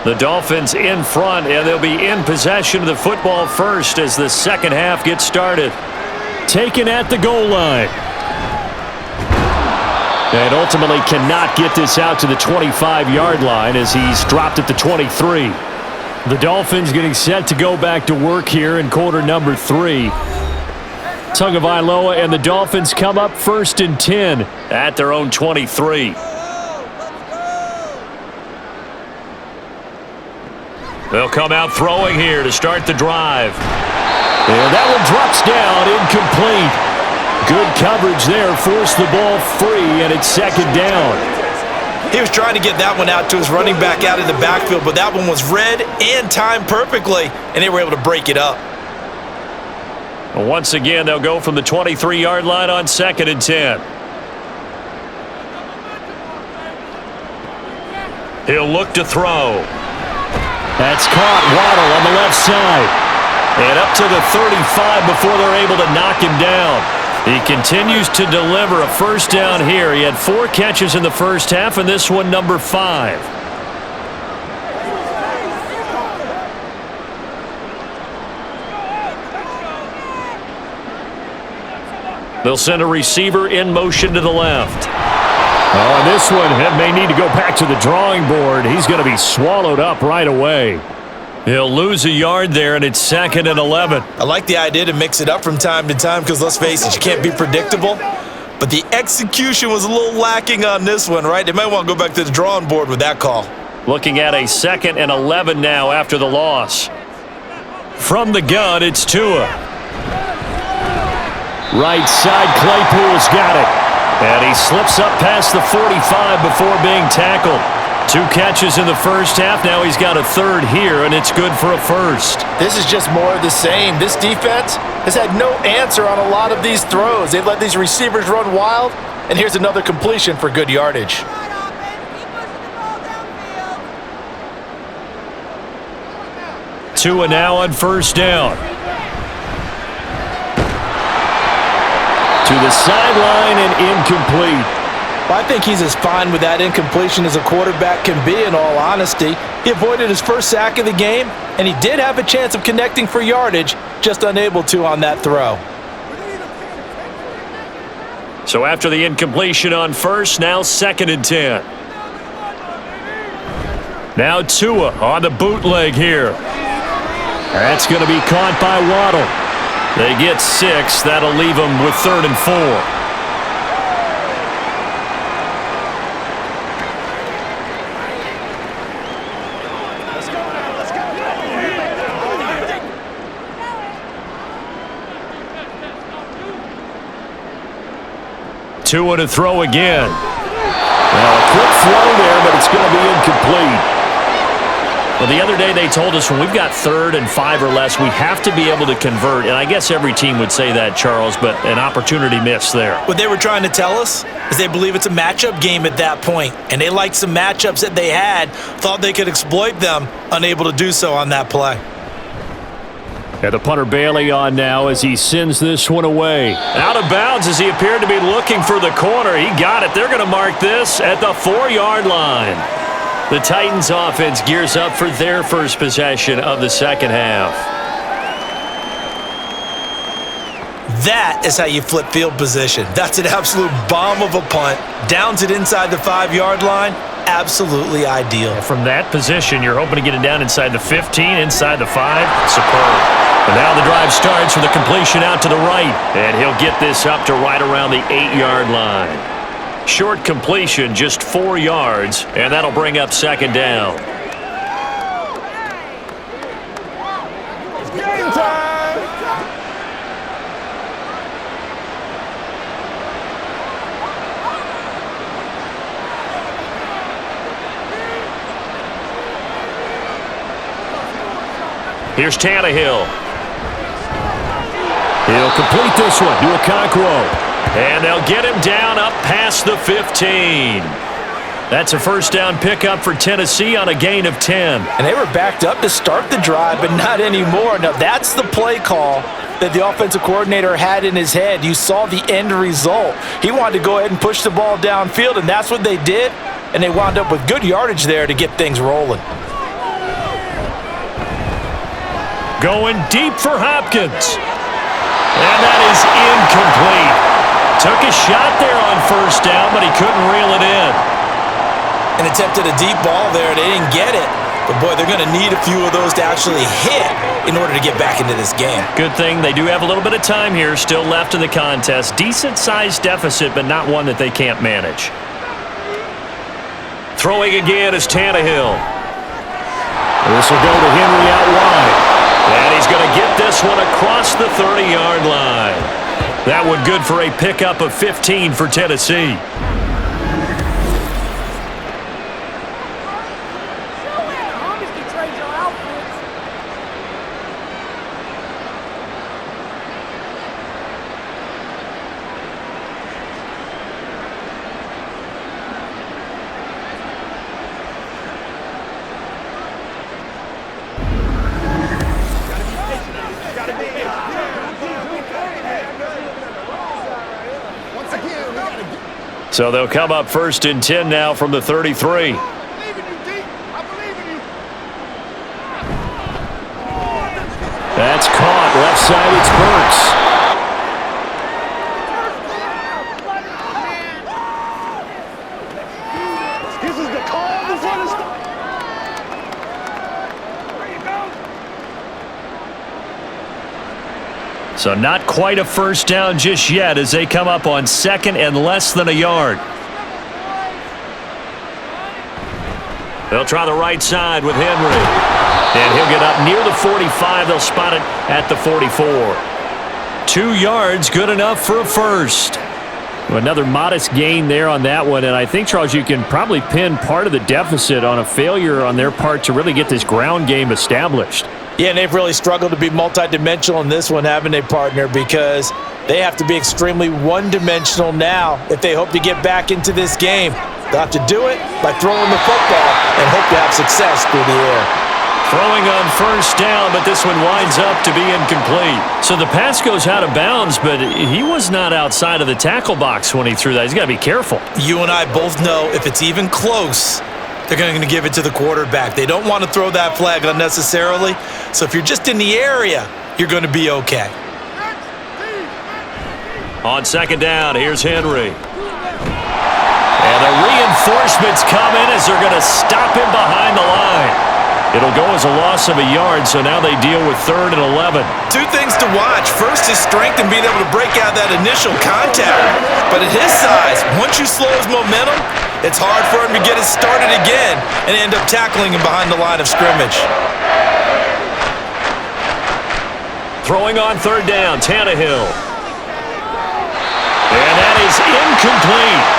The Dolphins in front, and they'll be in possession of the football first as the second half gets started. Taken at the goal line. And ultimately cannot get this out to the 25-yard line as he's dropped at the 23. The Dolphins getting set to go back to work here in quarter number 3. Tagovailoa and the Dolphins come up 1st and 10 at their own 23. They'll come out throwing here to start the drive. And that one drops down, incomplete. Good coverage there, forced the ball free, and it's 2nd down. He was trying to get that one out to his running back out in the backfield, but that one was read and timed perfectly, and they were able to break it up. Once again, they'll go from the 23-yard line on 2nd and 10. He'll look to throw. That's caught. Waddle on the left side. And up to the 35 before they're able to knock him down. He continues to deliver a first down here. He had 4 catches in the first half, and this one number 5. They'll send a receiver in motion to the left. Oh, and this one may need to go back to the drawing board. He's going to be swallowed up right away. He'll lose a yard there, and it's 2nd and 11. I like the idea to mix it up from time to time because, let's face it, you can't be predictable. But the execution was a little lacking on this one, right? They might want to go back to the drawing board with that call. Looking at a 2nd and 11 now after the loss. From the gun, it's Tua. Right side, Claypool's got it. And he slips up past the 45 before being tackled. 2 catches in the first half. Now he's got a 3rd here, and it's good for a 1st. This is just more of the same. This defense has had no answer on a lot of these throws. They've let these receivers run wild, and here's another completion for good yardage. Tua now on 1st down. To the sideline and incomplete. Well, I think he's as fine with that incompletion as a quarterback can be, in all honesty. He avoided his first sack of the game, and he did have a chance of connecting for yardage, just unable to on that throw. So after the incompletion on 1st, now 2nd and 10. Now Tua on the bootleg here. That's going to be caught by Waddle. They get 6. That'll leave them with 3rd and 4. Tua to throw again. Well, a quick throw there, but it's going to be incomplete. Well, the other day they told us when we've got 3rd and 5 or less, we have to be able to convert. And I guess every team would say that, Charles, but an opportunity missed there. What they were trying to tell us is they believe it's a matchup game at that point, and they liked some matchups that they had, thought they could exploit them, unable to do so on that play. And the punter Bailey on now as he sends this one away. Out of bounds as he appeared to be looking for the corner. He got it. They're going to mark this at the 4-yard line. The Titans offense gears up for their first possession of the second half. That is how you flip field position. That's an absolute bomb of a punt. Downs it inside the 5-yard line. Absolutely ideal. From that position, you're hoping to get it down inside the 15, inside the 5. Superb. And now the drive starts with a completion out to the right. And he'll get this up to right around the 8-yard line. Short completion, just 4 yards, and that'll bring up second down. It's game time. Here's Tannehill. He'll complete this one to Okonkwo. And they'll get him down up past the 15. That's a first down pickup for Tennessee on a gain of 10. And they were backed up to start the drive, but not anymore. Now, that's the play call that the offensive coordinator had in his head. You saw the end result. He wanted to go ahead and push the ball downfield, and that's what they did. And they wound up with good yardage there to get things rolling. Going deep for Hopkins. And that is incomplete. Took a shot there on first down, but he couldn't reel it in. And attempted a deep ball there. They didn't get it. But, boy, they're going to need a few of those to actually hit in order to get back into this game. Good thing they do have a little bit of time here still left in the contest. Decent-sized deficit, but not one that they can't manage. Throwing again is Tannehill. This will go to Henry out wide. And he's going to get this one across the 30-yard line. That one good for a pickup of 15 for Tennessee. So they'll come up first and 10 now from the 33. That's caught. Left side, it's Burks. This is the call before the start. So not quite a first down just yet as they come up on second and less than a yard. They'll try the right side with Henry. And he'll get up near the 45. They'll spot it at the 44. 2 yards, good enough for a first. Another modest gain there on that one. And I think, Charles, you can probably pin part of the deficit on a failure on their part to really get this ground game established. Yeah, and they've really struggled to be multidimensional in this one, haven't they, partner? Because they have to be extremely one-dimensional now if they hope to get back into this game. They'll have to do it by throwing the football and hope to have success through the air. Throwing on first down, but this one winds up to be incomplete. So the pass goes out of bounds, but he was not outside of the tackle box when he threw that. He's got to be careful. You and I both know if it's even close, they're going to give it to the quarterback. They don't want to throw that flag unnecessarily. So if you're just in the area, you're going to be okay. On second down, here's Henry. And the reinforcements come in as they're going to stop him behind the line. It'll go as a loss of a yard, so now they deal with 3rd and 11. 2 things to watch. First, his strength and being able to break out that initial contact. But at his size, once you slow his momentum, it's hard for him to get it started again and end up tackling him behind the line of scrimmage. Throwing on 3rd down, Tannehill. And that is incomplete.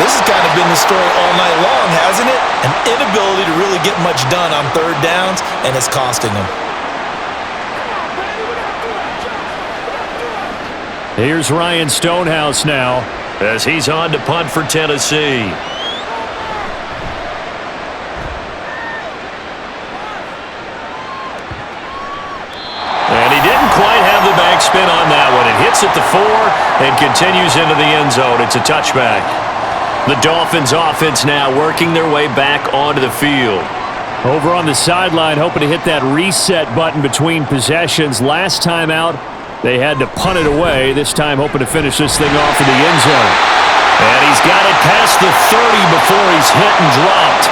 This has kind of been the story all night long, hasn't it? An inability to really get much done on 3rd downs, and it's costing them. Here's Ryan Stonehouse now as he's on to punt for Tennessee. And he didn't quite have the backspin on that one. It hits at the 4 and continues into the end zone. It's a touchback. The Dolphins offense now working their way back onto the field. Over on the sideline, hoping to hit that reset button between possessions. Last time out, they had to punt it away. This time, hoping to finish this thing off in the end zone. And he's got it past the 30 before he's hit and dropped.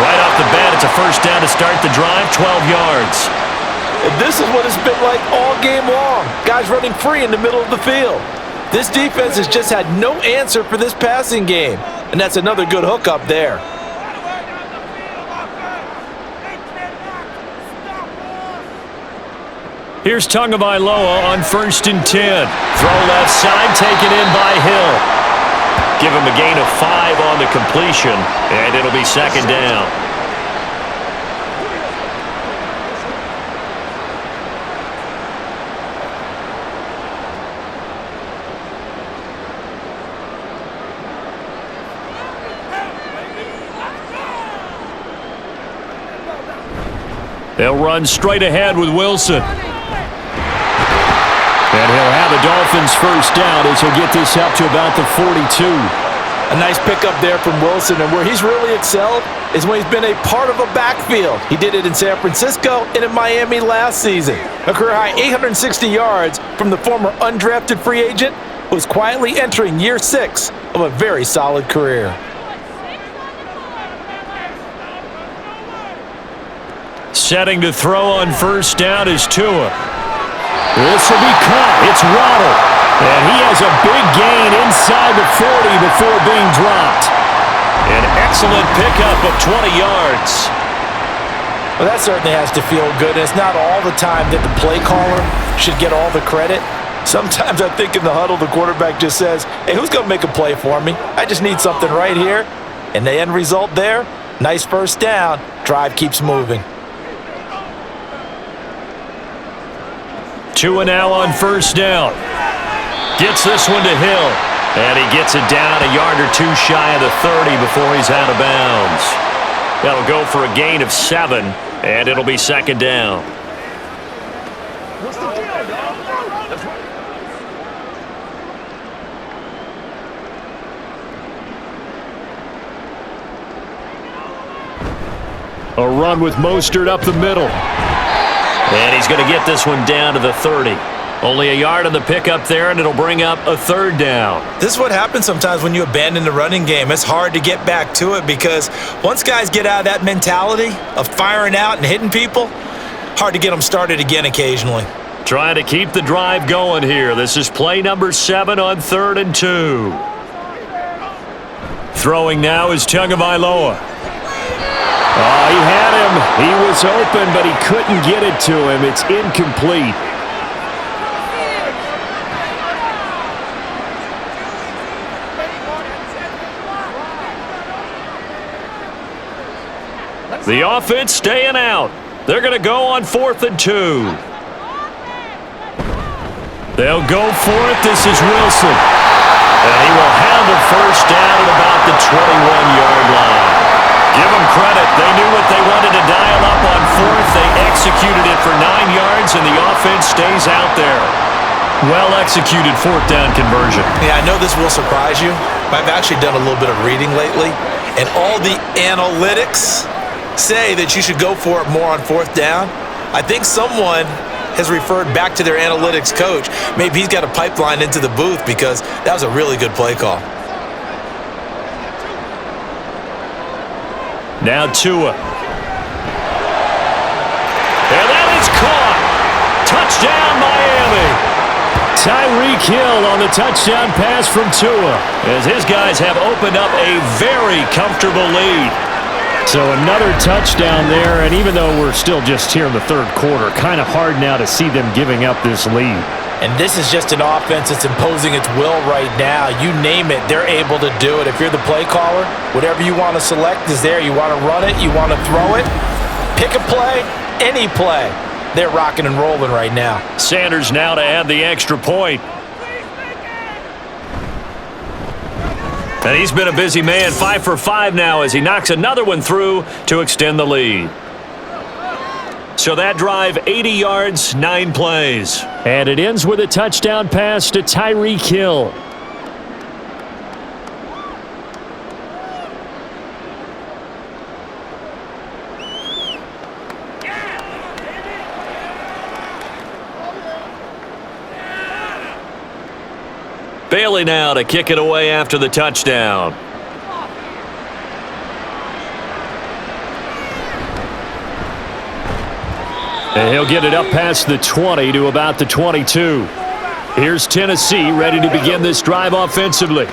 Right off the bat, it's a first down to start the drive, 12 yards. And this is what it's been like all game long. Guys running free in the middle of the field. This defense has just had no answer for this passing game. And that's another good hook up there. Here's Tagovailoa on 1st and 10. Throw left side, taken in by Hill. Give him a gain of 5 on the completion, and it'll be second down. They'll run straight ahead with Wilson. And he'll have the Dolphins first down as he'll get this up to about the 42. A nice pickup there from Wilson, and where he's really excelled is when he's been a part of a backfield. He did it in San Francisco and in Miami last season. A career-high 860 yards from the former undrafted free agent who is quietly entering year 6 of a very solid career. Setting to throw on first down is Tua. This will be caught. It's Waddle. And he has a big gain inside the 40 before being dropped. An excellent pickup of 20 yards. Well, that certainly has to feel good. And it's not all the time that the play caller should get all the credit. Sometimes I think in the huddle, the quarterback just says, hey, who's going to make a play for me? I just need something right here. And the end result there, nice first down. Drive keeps moving. Tua now on first down. Gets this one to Hill. And he gets it down a yard or 2 shy of the 30 before he's out of bounds. That'll go for a gain of 7, and it'll be second down. A run with Mostert up the middle. And he's going to get this one down to the 30. Only a yard on the pickup there, and it'll bring up a third down. This is what happens sometimes when you abandon the running game. It's hard to get back to it because once guys get out of that mentality of firing out and hitting people, hard to get them started again occasionally. Trying to keep the drive going here. This is play number 7 on 3rd and 2. Throwing now is Tagovailoa. Oh, he had him. He was open, but he couldn't get it to him. It's incomplete. The offense staying out. They're going to go on 4th and 2. They'll go for it. This is Wilson. And he will have the first down at about the 21-yard line. Give them credit. They knew what they wanted to dial up on 4th. They executed it for 9 yards, and the offense stays out there. Well-executed 4th down conversion. Yeah, I know this will surprise you, but I've actually done a little bit of reading lately, and all the analytics say that you should go for it more on 4th down. I think someone has referred back to their analytics coach. Maybe he's got a pipeline into the booth because that was a really good play call. Now Tua. And that is caught. Touchdown, Miami. Tyreek Hill on the touchdown pass from Tua, as his guys have opened up a very comfortable lead. So another touchdown there, and even though we're still just here in the 3rd quarter, kind of hard now to see them giving up this lead. And this is just an offense that's imposing its will right now. You name it, they're able to do it. If you're the play caller, whatever you want to select is there. You want to run it, you want to throw it, pick a play, any play. They're rocking and rolling right now. Sanders now to add the extra point. And he's been a busy man, 5 for 5 now as he knocks another one through to extend the lead. So that drive, 80 yards, 9 plays. And it ends with a touchdown pass to Tyreek Hill. Bailey now to kick it away after the touchdown. And he'll get it up past the 20 to about the 22. Here's Tennessee ready to begin this drive offensively.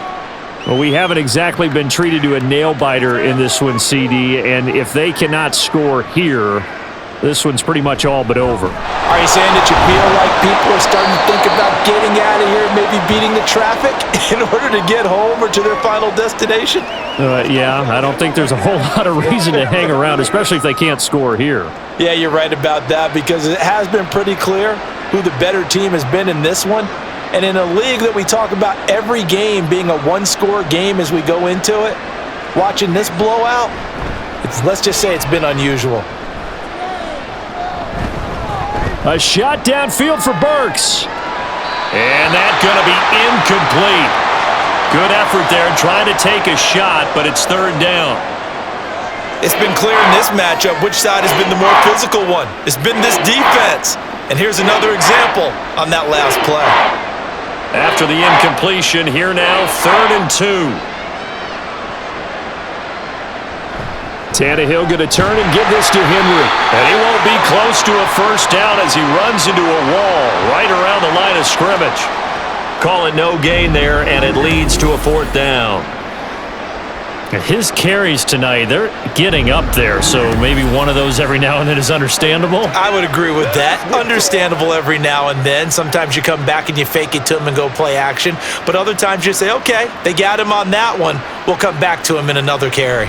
Well, we haven't exactly been treated to a nail-biter in this one, CD, and if they cannot score here, this one's pretty much all but over. Are you saying that you feel like people are starting to think about getting out of here, maybe beating the traffic in order to get home or to their final destination? Yeah, I don't think there's a whole lot of reason to hang around, especially if they can't score here. Yeah, you're right about that because it has been pretty clear who the better team has been in this one. And in a league that we talk about every game being a one-score game as we go into it, watching this blowout, let's just say it's been unusual. A shot downfield for Burks. And that's going to be incomplete. Good effort there trying to take a shot, but it's third down. It's been clear in this matchup which side has been the more physical one. It's been this defense. And here's another example on that last play. After the incompletion, here now, 3rd and 2. Tannehill going to turn and give this to Henry. And he won't be close to a first down as he runs into a wall right around the line of scrimmage. Call it no gain there, and it leads to a 4th down. His carries tonight, they're getting up there, so maybe one of those every now and then is understandable. I would agree with that. Understandable every now and then. Sometimes you come back and you fake it to him and go play action. But other times you say, okay, they got him on that one. We'll come back to him in another carry.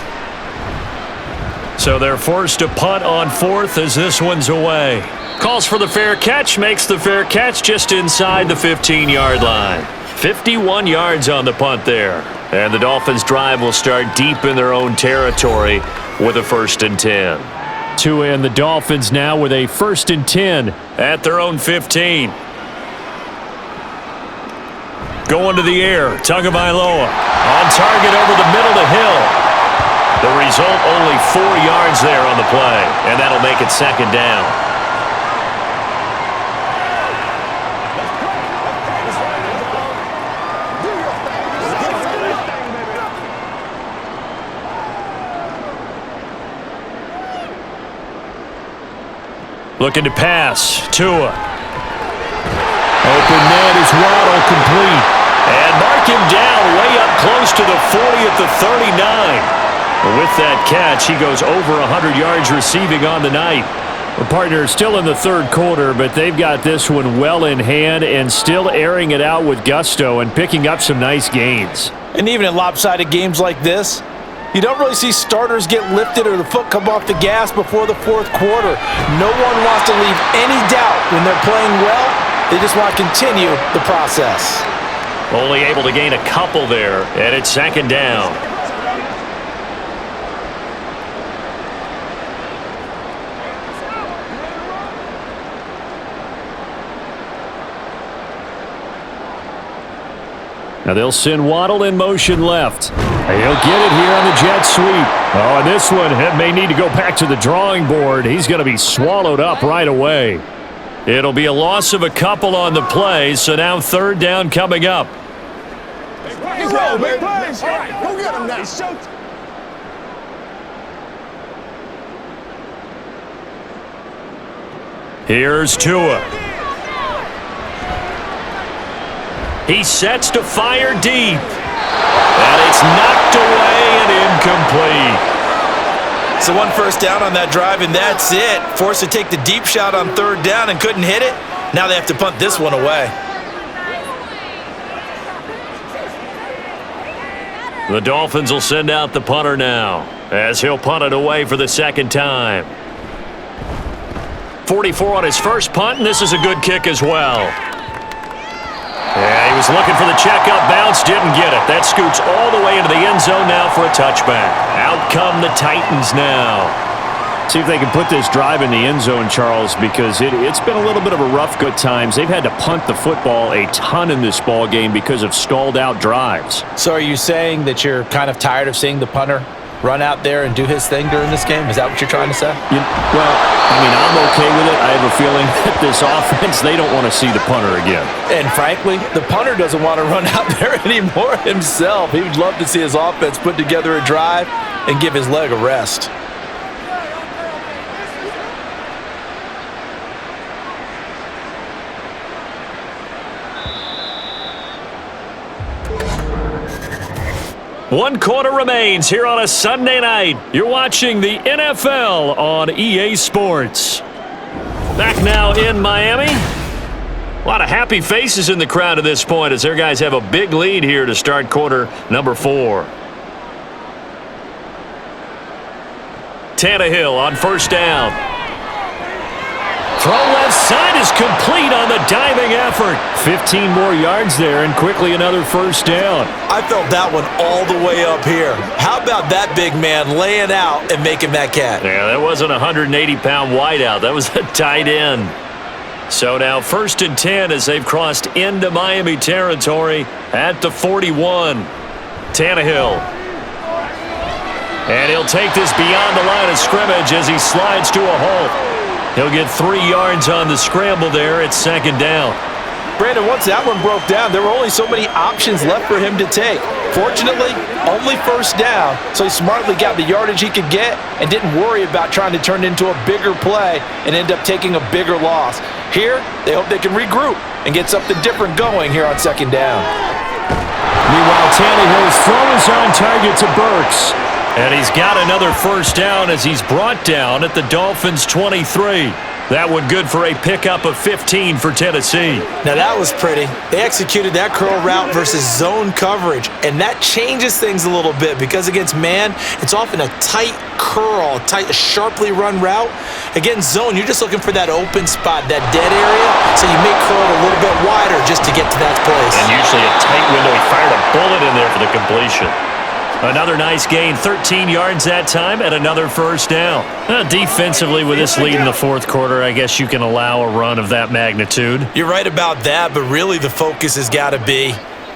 So they're forced to punt on 4th as this one's away. Calls for the fair catch, makes the fair catch just inside the 15-yard line. 51 yards on the punt there. And the Dolphins' drive will start deep in their own territory with a 1st and 10. Tua and the Dolphins now with a 1st and 10 at their own 15. Going to the air, Tagovailoa on target over the middle to Hill. The result, only 4 yards there on the play, and that'll make it 2nd down. Looking to pass, Tua. Open net is Waddle complete. And mark him down way up close to the 40 at the 39. With that catch, he goes over 100 yards receiving on the night. The partner still in the 3rd quarter, but they've got this one well in hand and still airing it out with gusto and picking up some nice gains. And even in lopsided games like this, you don't really see starters get lifted or the foot come off the gas before the 4th quarter. No one wants to leave any doubt when they're playing well. They just want to continue the process. Only able to gain a couple there, and it's 2nd down. Now they'll send Waddle in motion left. He'll get it here on the jet sweep. Oh, and this one may need to go back to the drawing board. He's going to be swallowed up right away. It'll be a loss of a couple on the play, so now 3rd down coming up. Go, baby. All right, go get him now. Here's Tua. He sets to fire deep. And it's knocked away and incomplete. So 1 first down on that drive, and that's it. Forced to take the deep shot on 3rd down and couldn't hit it. Now they have to punt this one away. The Dolphins will send out the punter now, as he'll punt it away for the 2nd time. 44 on his first punt, and this is a good kick as well. Yeah, he was looking for the checkup bounce, didn't get it. That scoots all the way into the end zone now for a touchback. Out come the Titans now. See if they can put this drive in the end zone, Charles, because it's been a little bit of a rough good times. They've had to punt the football a ton in this ball game because of stalled out drives. So are you saying that you're kind of tired of seeing the punter run out there and do his thing during this game? Is that what you're trying to say? I'm okay with it. I have a feeling that this offense, they don't want to see the punter again. And frankly, the punter doesn't want to run out there anymore himself. He would love to see his offense put together a drive and give his leg a rest. One quarter remains here on a Sunday night. You're watching the NFL on EA Sports. Back now in Miami. A lot of happy faces in the crowd at this point as their guys have a big lead here to start quarter number 4. Tannehill on first down. Throw left side is complete on the diving effort. 15 more yards there and quickly another first down. I felt that one all the way up here. How about that big man laying out and making that catch? Yeah, that wasn't a 180-pound wideout. That was a tight end. So now 1st and 10 as they've crossed into Miami territory at the 41. Tannehill. And he'll take this beyond the line of scrimmage as he slides to a halt. He'll get 3 yards on the scramble there. It's 2nd down. Brandon, once that one broke down, there were only so many options left for him to take. Fortunately, only first down, so he smartly got the yardage he could get and didn't worry about trying to turn it into a bigger play and end up taking a bigger loss. Here, they hope they can regroup and get something different going here on 2nd down. Meanwhile, Tannehill's throw is on target to Burks. And he's got another first down as he's brought down at the Dolphins' 23. That one good for a pickup of 15 for Tennessee. Now that was pretty. They executed that curl route versus zone coverage, and that changes things a little bit because against man, it's often a tight curl, a sharply run route. Against zone, you're just looking for that open spot, that dead area, so you may curl it a little bit wider just to get to that place. And usually a tight window. He fired a bullet in there for the completion. Another nice gain, 13 yards that time, and another first down. Defensively, with this lead in the 4th quarter, I guess you can allow a run of that magnitude. You're right about that, but really the focus has got to be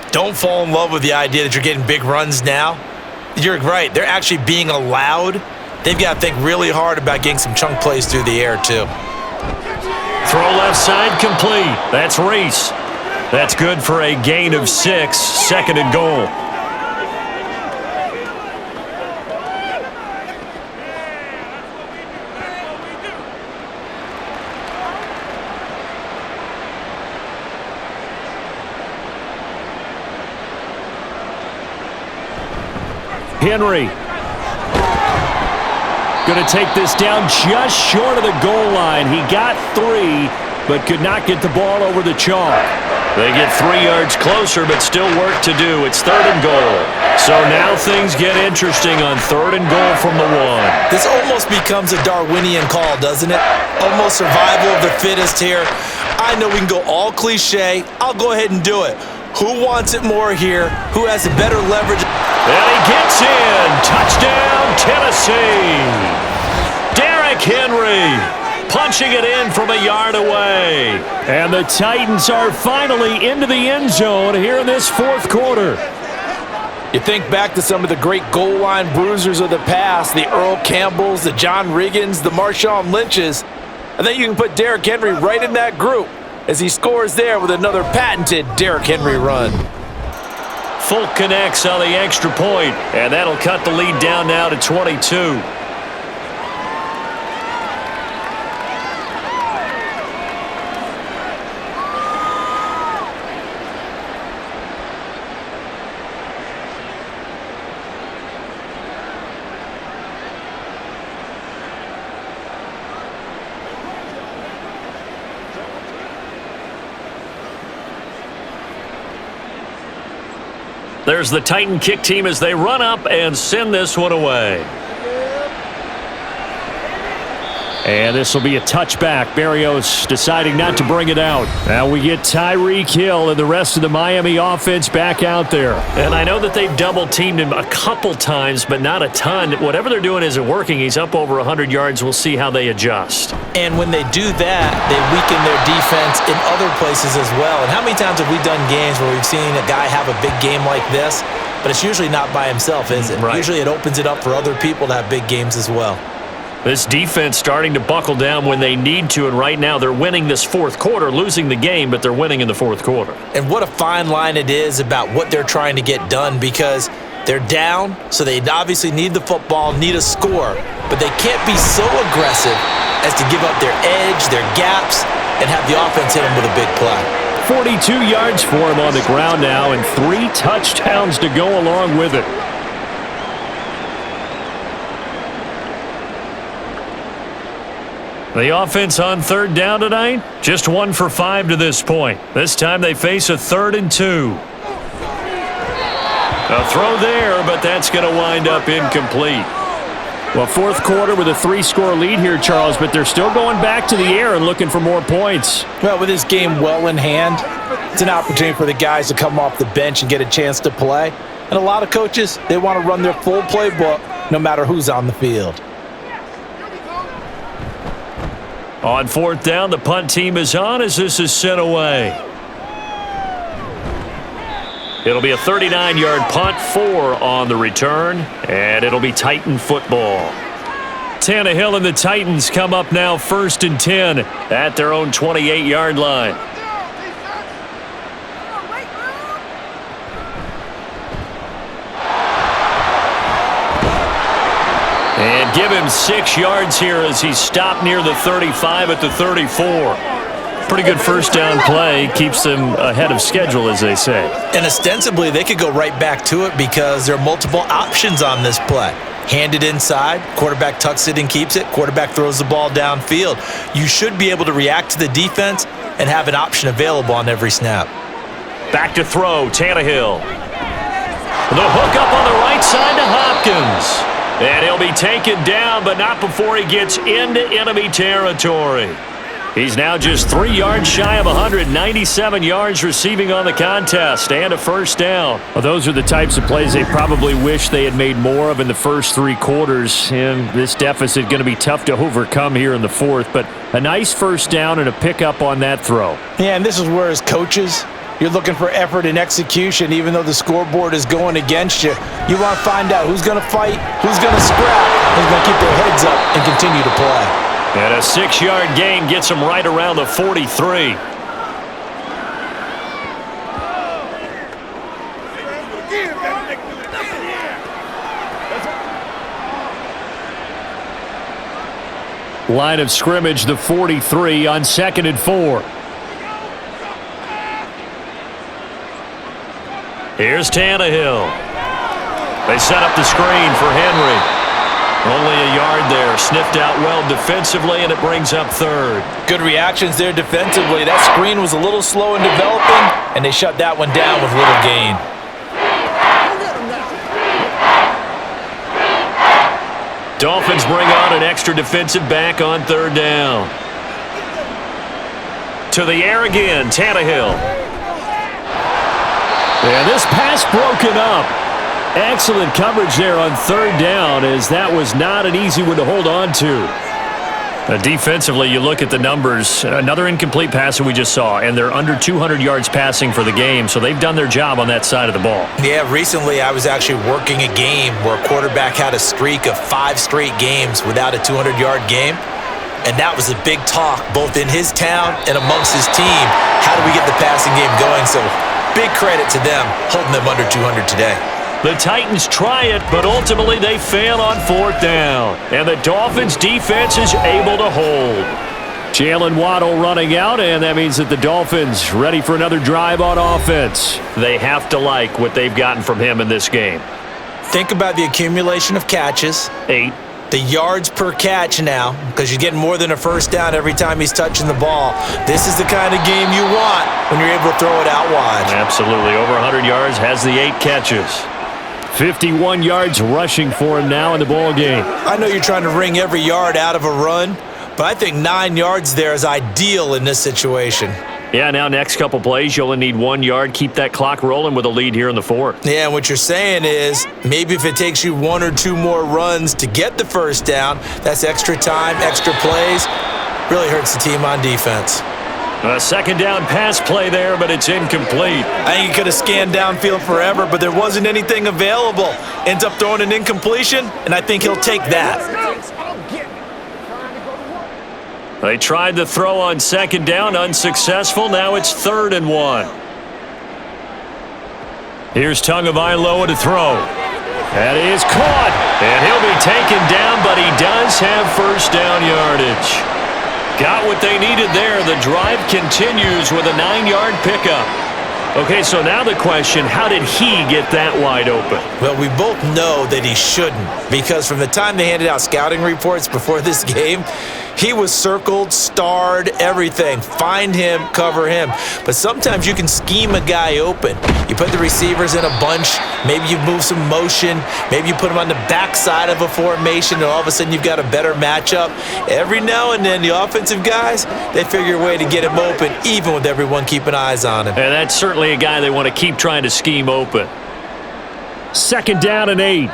don't fall in love with the idea that you're getting big runs now. You're right. They're actually being allowed. They've got to think really hard about getting some chunk plays through the air, too. Throw left side complete. That's Reese. That's good for a gain of 6, 2nd and goal. Henry going to take this down just short of the goal line. He got 3, but could not get the ball over the chalk. They get 3 yards closer, but still work to do. It's 3rd and goal. So now things get interesting on 3rd and goal from the 1. This almost becomes a Darwinian call, doesn't it? Almost survival of the fittest here. I know we can go all cliche. I'll go ahead and do it. Who wants it more here? Who has the better leverage? And he gets in. Touchdown, Tennessee. Derrick Henry punching it in from a yard away. And the Titans are finally into the end zone here in this 4th quarter. You think back to some of the great goal line bruisers of the past, the Earl Campbells, the John Riggins, the Marshawn Lynches. I think you can put Derrick Henry right in that group as he scores there with another patented Derrick Henry run. Folk connects on the extra point, and that'll cut the lead down now to 22. There's the Titan kick team as they run up and send this one away. And this will be a touchback. Berrios deciding not to bring it out. Now we get Tyreek Hill and the rest of the Miami offense back out there. And I know that they've double-teamed him a couple times, but not a ton. Whatever they're doing isn't working. He's up over 100 yards. We'll see how they adjust. And when they do that, they weaken their defense in other places as well. And how many times have we done games where we've seen a guy have a big game like this, but it's usually not by himself, is it? Right. Usually it opens it up for other people to have big games as well. This defense starting to buckle down when they need to, and right now they're winning this fourth quarter, losing the game, but they're winning in the fourth quarter. And what a fine line it is about what they're trying to get done, because they're down, so they obviously need the football, need a score, but they can't be so aggressive as to give up their edge, their gaps, and have the offense hit them with a big play. 42 yards for him on the ground now, and 3 touchdowns to go along with it. The offense on third down tonight, just 1 for 5 to this point. This time they face a 3rd and 2. A throw there, but that's going to wind up incomplete. Well, fourth quarter with a 3-score lead here, Charles, but they're still going back to the air and looking for more points. Well, with this game well in hand, it's an opportunity for the guys to come off the bench and get a chance to play. And a lot of coaches, they want to run their full playbook no matter who's on the field. On fourth down, the punt team is on as this is sent away. It'll be a 39-yard punt, 4 on the return, and it'll be Titan football. Tannehill and the Titans come up now 1st and 10 at their own 28-yard line. And give him 6 yards here as he's stopped near the 35 at the 34. Pretty good first down play. Keeps them ahead of schedule, as they say. And ostensibly, they could go right back to it because there are multiple options on this play. Hand it inside, quarterback tucks it and keeps it, quarterback throws the ball downfield. You should be able to react to the defense and have an option available on every snap. Back to throw, Tannehill. The hook up on the right side to Hopkins. And he'll be taken down, but not before he gets into enemy territory. He's now just 3 yards shy of 197 yards receiving on the contest and a first down. Well, those are the types of plays they probably wish they had made more of in the first 3 quarters. And this deficit going to be tough to overcome here in the fourth. But a nice first down and a pickup on that throw. Yeah, and this is where, as coaches, you're looking for effort and execution, even though the scoreboard is going against you. You want to find out who's going to fight, who's going to scrap, who's going to keep their heads up and continue to play. And a 6-yard gain gets them right around the 43. Line of scrimmage, the 43 on 2nd and 4. Here's Tannehill. They set up the screen for Henry. Only a yard there. Sniffed out well defensively, and it brings up 3rd. Good reactions there defensively. That screen was a little slow in developing, and they shut that one down with little gain. Dolphins bring on an extra defensive back on 3rd down. To the air again, Tannehill. And this pass broken up. Excellent coverage there on 3rd down, as that was not an easy one to hold on to. Defensively, you look at the numbers. Another incomplete pass that we just saw, and they're under 200 yards passing for the game, so they've done their job on that side of the ball. Yeah, recently I was actually working a game where a quarterback had a streak of 5 straight games without a 200-yard game, and that was a big talk both in his town and amongst his team. How do we get the passing game going? So big credit to them holding them under 200 today. The Titans try it, but ultimately they fail on 4th down. And the Dolphins' defense is able to hold. Jalen Waddle running out, and that means that the Dolphins ready for another drive on offense. They have to like what they've gotten from him in this game. Think about the accumulation of catches. 8. The yards per catch now, because you're getting more than a first down every time he's touching the ball. This is the kind of game you want when you're able to throw it out wide. Absolutely. Over 100 yards, has the 8 catches. 51 yards rushing for him now in the ball game. I know you're trying to wring every yard out of a run, but I think 9 yards there is ideal in this situation. Yeah, now next couple plays, you only need 1 yard. Keep that clock rolling with a lead here in the 4th. Yeah, and what you're saying is maybe if it takes you 1 or 2 more runs to get the first down, that's extra time, extra plays. Really hurts the team on defense. A second down pass play there, but it's incomplete. I think he could have scanned downfield forever, but there wasn't anything available. Ends up throwing an incompletion, and I think he'll take that. They tried the throw on second down, unsuccessful. Now it's 3rd and 1. Here's Tagovailoa to throw. That is caught, and he'll be taken down, but he does have first down yardage. Got what they needed there. The drive continues with a 9-yard pickup. Okay, so now the question, how did he get that wide open? Well, we both know that he shouldn't, because from the time they handed out scouting reports before this game, he was circled, starred, everything. Find him, cover him. But sometimes you can scheme a guy open. You put the receivers in a bunch. Maybe you move some motion. Maybe you put them on the backside of a formation, and all of a sudden you've got a better matchup. Every now and then, the offensive guys, they figure a way to get him open, even with everyone keeping eyes on him. And that's certainly a guy they want to keep trying to scheme open. 2nd down and 8.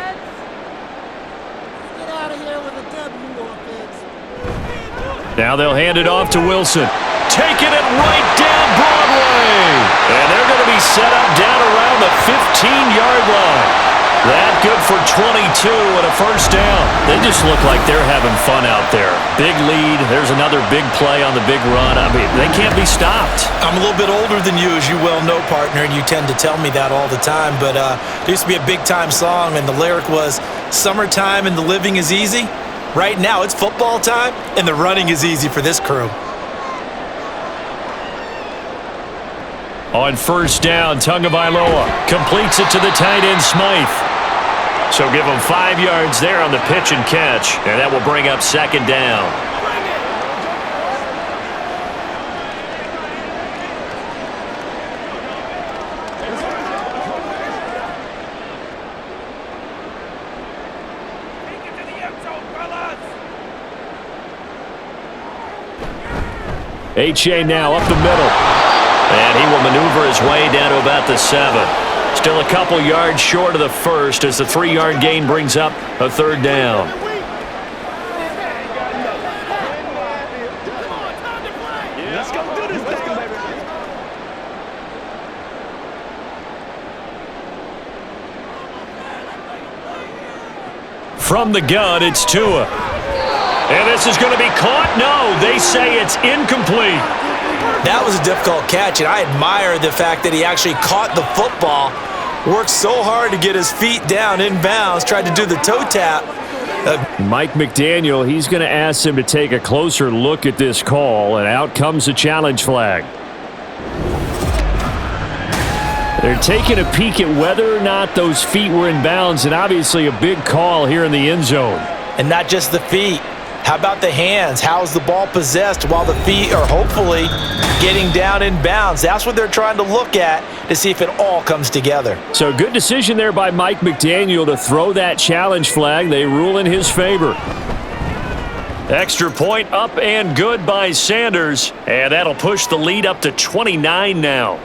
Now they'll hand it off to Wilson. Taking it right down Broadway. And they're going to be set up down around the 15-yard line. That good for 22 and a first down. They just look like they're having fun out there. Big lead. There's another big play on the big run. I mean, they can't be stopped. I'm a little bit older than you, as you well know, partner, and you tend to tell me that all the time. But there used to be a big-time song, and the lyric was, "Summertime and the living is easy." Right now, it's football time, and the running is easy for this crew. On first down, Tagovailoa completes it to the tight end, Smythe. So give him 5 yards there on the pitch and catch, and that will bring up 2nd down. H.A. now up the middle. And he will maneuver his way down to about the 7. Still a couple yards short of the first as the 3-yard gain brings up a 3rd down. Let's go do this thing, baby. From the gun, it's Tua. And this is going to be caught? No, they say it's incomplete. That was a difficult catch, and I admire the fact that he actually caught the football, worked so hard to get his feet down inbounds, tried to do the toe tap. Mike McDaniel, he's going to ask him to take a closer look at this call, and out comes a challenge flag. They're taking a peek at whether or not those feet were in bounds, and obviously a big call here in the end zone. And not just the feet. How about the hands? How's the ball possessed while the feet are hopefully getting down in bounds? That's what they're trying to look at to see if it all comes together. So good decision there by Mike McDaniel to throw that challenge flag. They rule in his favor. Extra point up and good by Sanders. And that'll push the lead up to 29 now.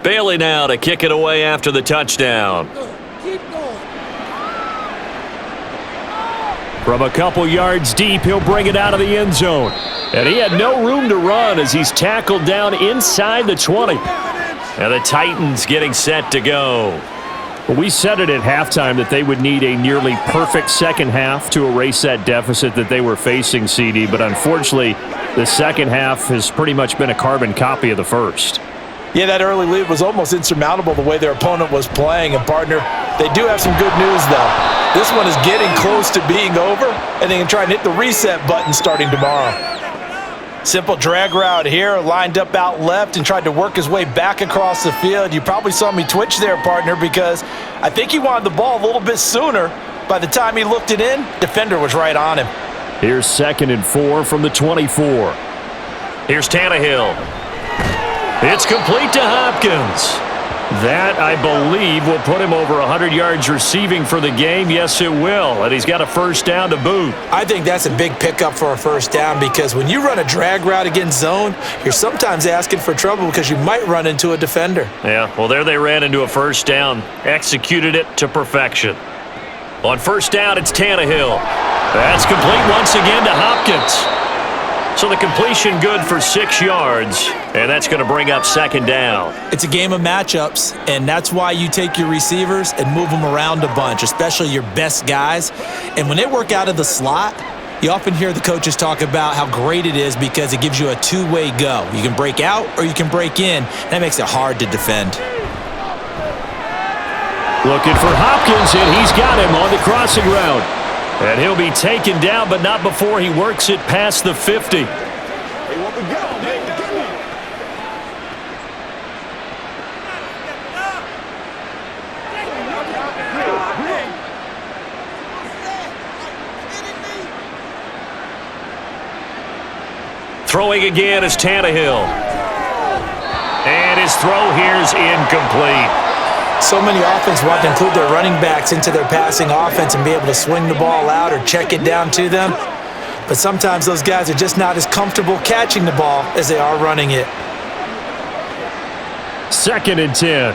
Bailey now to kick it away after the touchdown. From a couple yards deep, he'll bring it out of the end zone. And he had no room to run as he's tackled down inside the 20. And the Titans getting set to go. We said it at halftime that they would need a nearly perfect second half to erase that deficit that they were facing, CD. But unfortunately, the second half has pretty much been a carbon copy of the first. Yeah, that early lead was almost insurmountable the way their opponent was playing. And, partner, they do have some good news, though. This one is getting close to being over, and they can try and hit the reset button starting tomorrow. Simple drag route here, lined up out left and tried to work his way back across the field. You probably saw me twitch there, partner, because I think he wanted the ball a little bit sooner. By the time he looked it in, defender was right on him. Here's 2nd and 4 from the 24. Here's Tannehill. It's complete to Hopkins. That, I believe, will put him over 100 yards receiving for the game. Yes, it will. And he's got a first down to boot. I think that's a big pickup for a first down because when you run a drag route against zone, you're sometimes asking for trouble because you might run into a defender. Yeah, well, there they ran into a first down. Executed it to perfection. On first down, it's Tannehill. That's complete once again to Hopkins. So the completion good for 6 yards, and that's going to bring up second down. It's a game of matchups, and that's why you take your receivers and move them around a bunch, especially your best guys. And when they work out of the slot, you often hear the coaches talk about how great it is because it gives you a two-way go. You can break out or you can break in, and that makes it hard to defend. Looking for Hopkins, and he's got him on the crossing route. And he'll be taken down, but not before he works it past the 50. Hey, what we got? Throwing again is Tannehill. And his throw here is incomplete. So many offenses want to include their running backs into their passing offense and be able to swing the ball out or check it down to them. But sometimes those guys are just not as comfortable catching the ball as they are running it. 2nd and 10.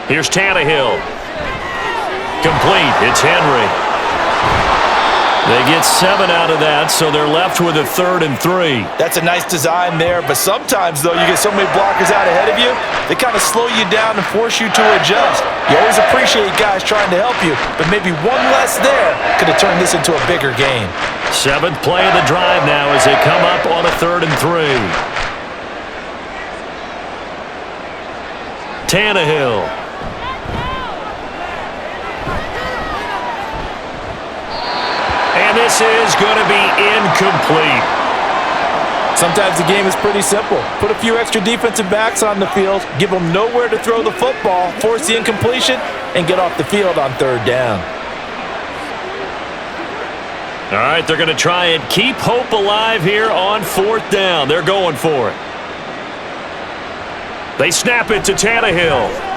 Here's Tannehill. Complete. It's Henry. They get 7 out of that, so they're left with a 3rd and 3. That's a nice design there, but sometimes, though, you get so many blockers out ahead of you, they kind of slow you down and force you to adjust. You always appreciate guys trying to help you, but maybe one less there could have turned this into a bigger game. 7th play of the drive now as they come up on a 3rd and 3. Tannehill. And this is going to be incomplete. Sometimes the game is pretty simple. Put a few extra defensive backs on the field, give them nowhere to throw the football, force the incompletion, and get off the field on 3rd down. All right, they're going to try and keep hope alive here on 4th down. They're going for it. They snap it to Tannehill.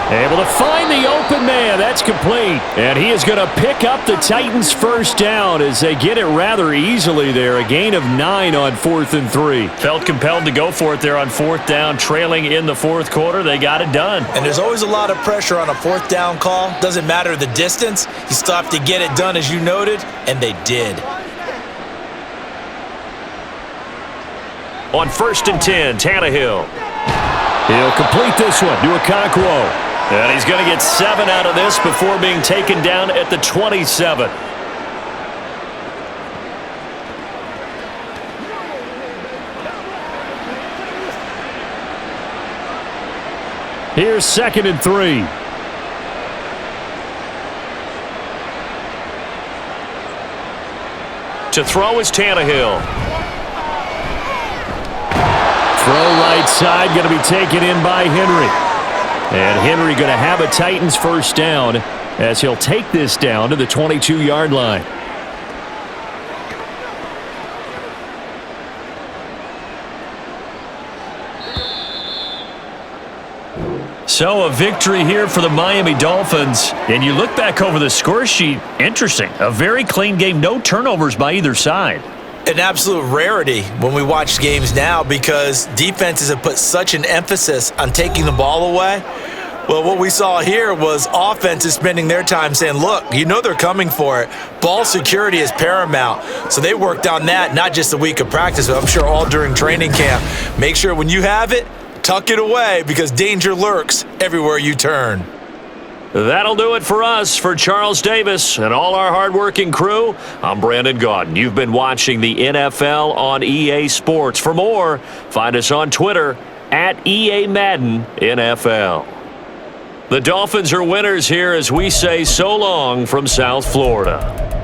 Able to find the open man. That's complete. And he is going to pick up the Titans' first down as they get it rather easily there. A gain of 9 on 4th and 3. Felt compelled to go for it there on 4th down, trailing in the 4th quarter. They got it done. And there's always a lot of pressure on a 4th down call. Doesn't matter the distance. You still have to get it done, as you noted, and they did. On 1st and 10, Tannehill. He'll complete this one to Okonkwo. And he's going to get 7 out of this before being taken down at the 27. Here's 2nd and 3. To throw is Tannehill. Throw right side, going to be taken in by Henry. And Henry going to have a Titans first down as he'll take this down to the 22-yard line. So a victory here for the Miami Dolphins. And you look back over the score sheet, interesting. A very clean game, no turnovers by either side. An absolute rarity when we watch games now because defenses have put such an emphasis on taking the ball away. Well, what we saw here was offenses spending their time saying, look, you know they're coming for it. Ball security is paramount. So they worked on that, not just a week of practice, but I'm sure all during training camp. Make sure when you have it, tuck it away because danger lurks everywhere you turn. That'll do it for us. For Charles Davis and all our hardworking crew, I'm Brandon Gaudin. You've been watching the NFL on EA Sports. For more, find us on Twitter at EA Madden NFL. The Dolphins are winners here as we say so long from South Florida.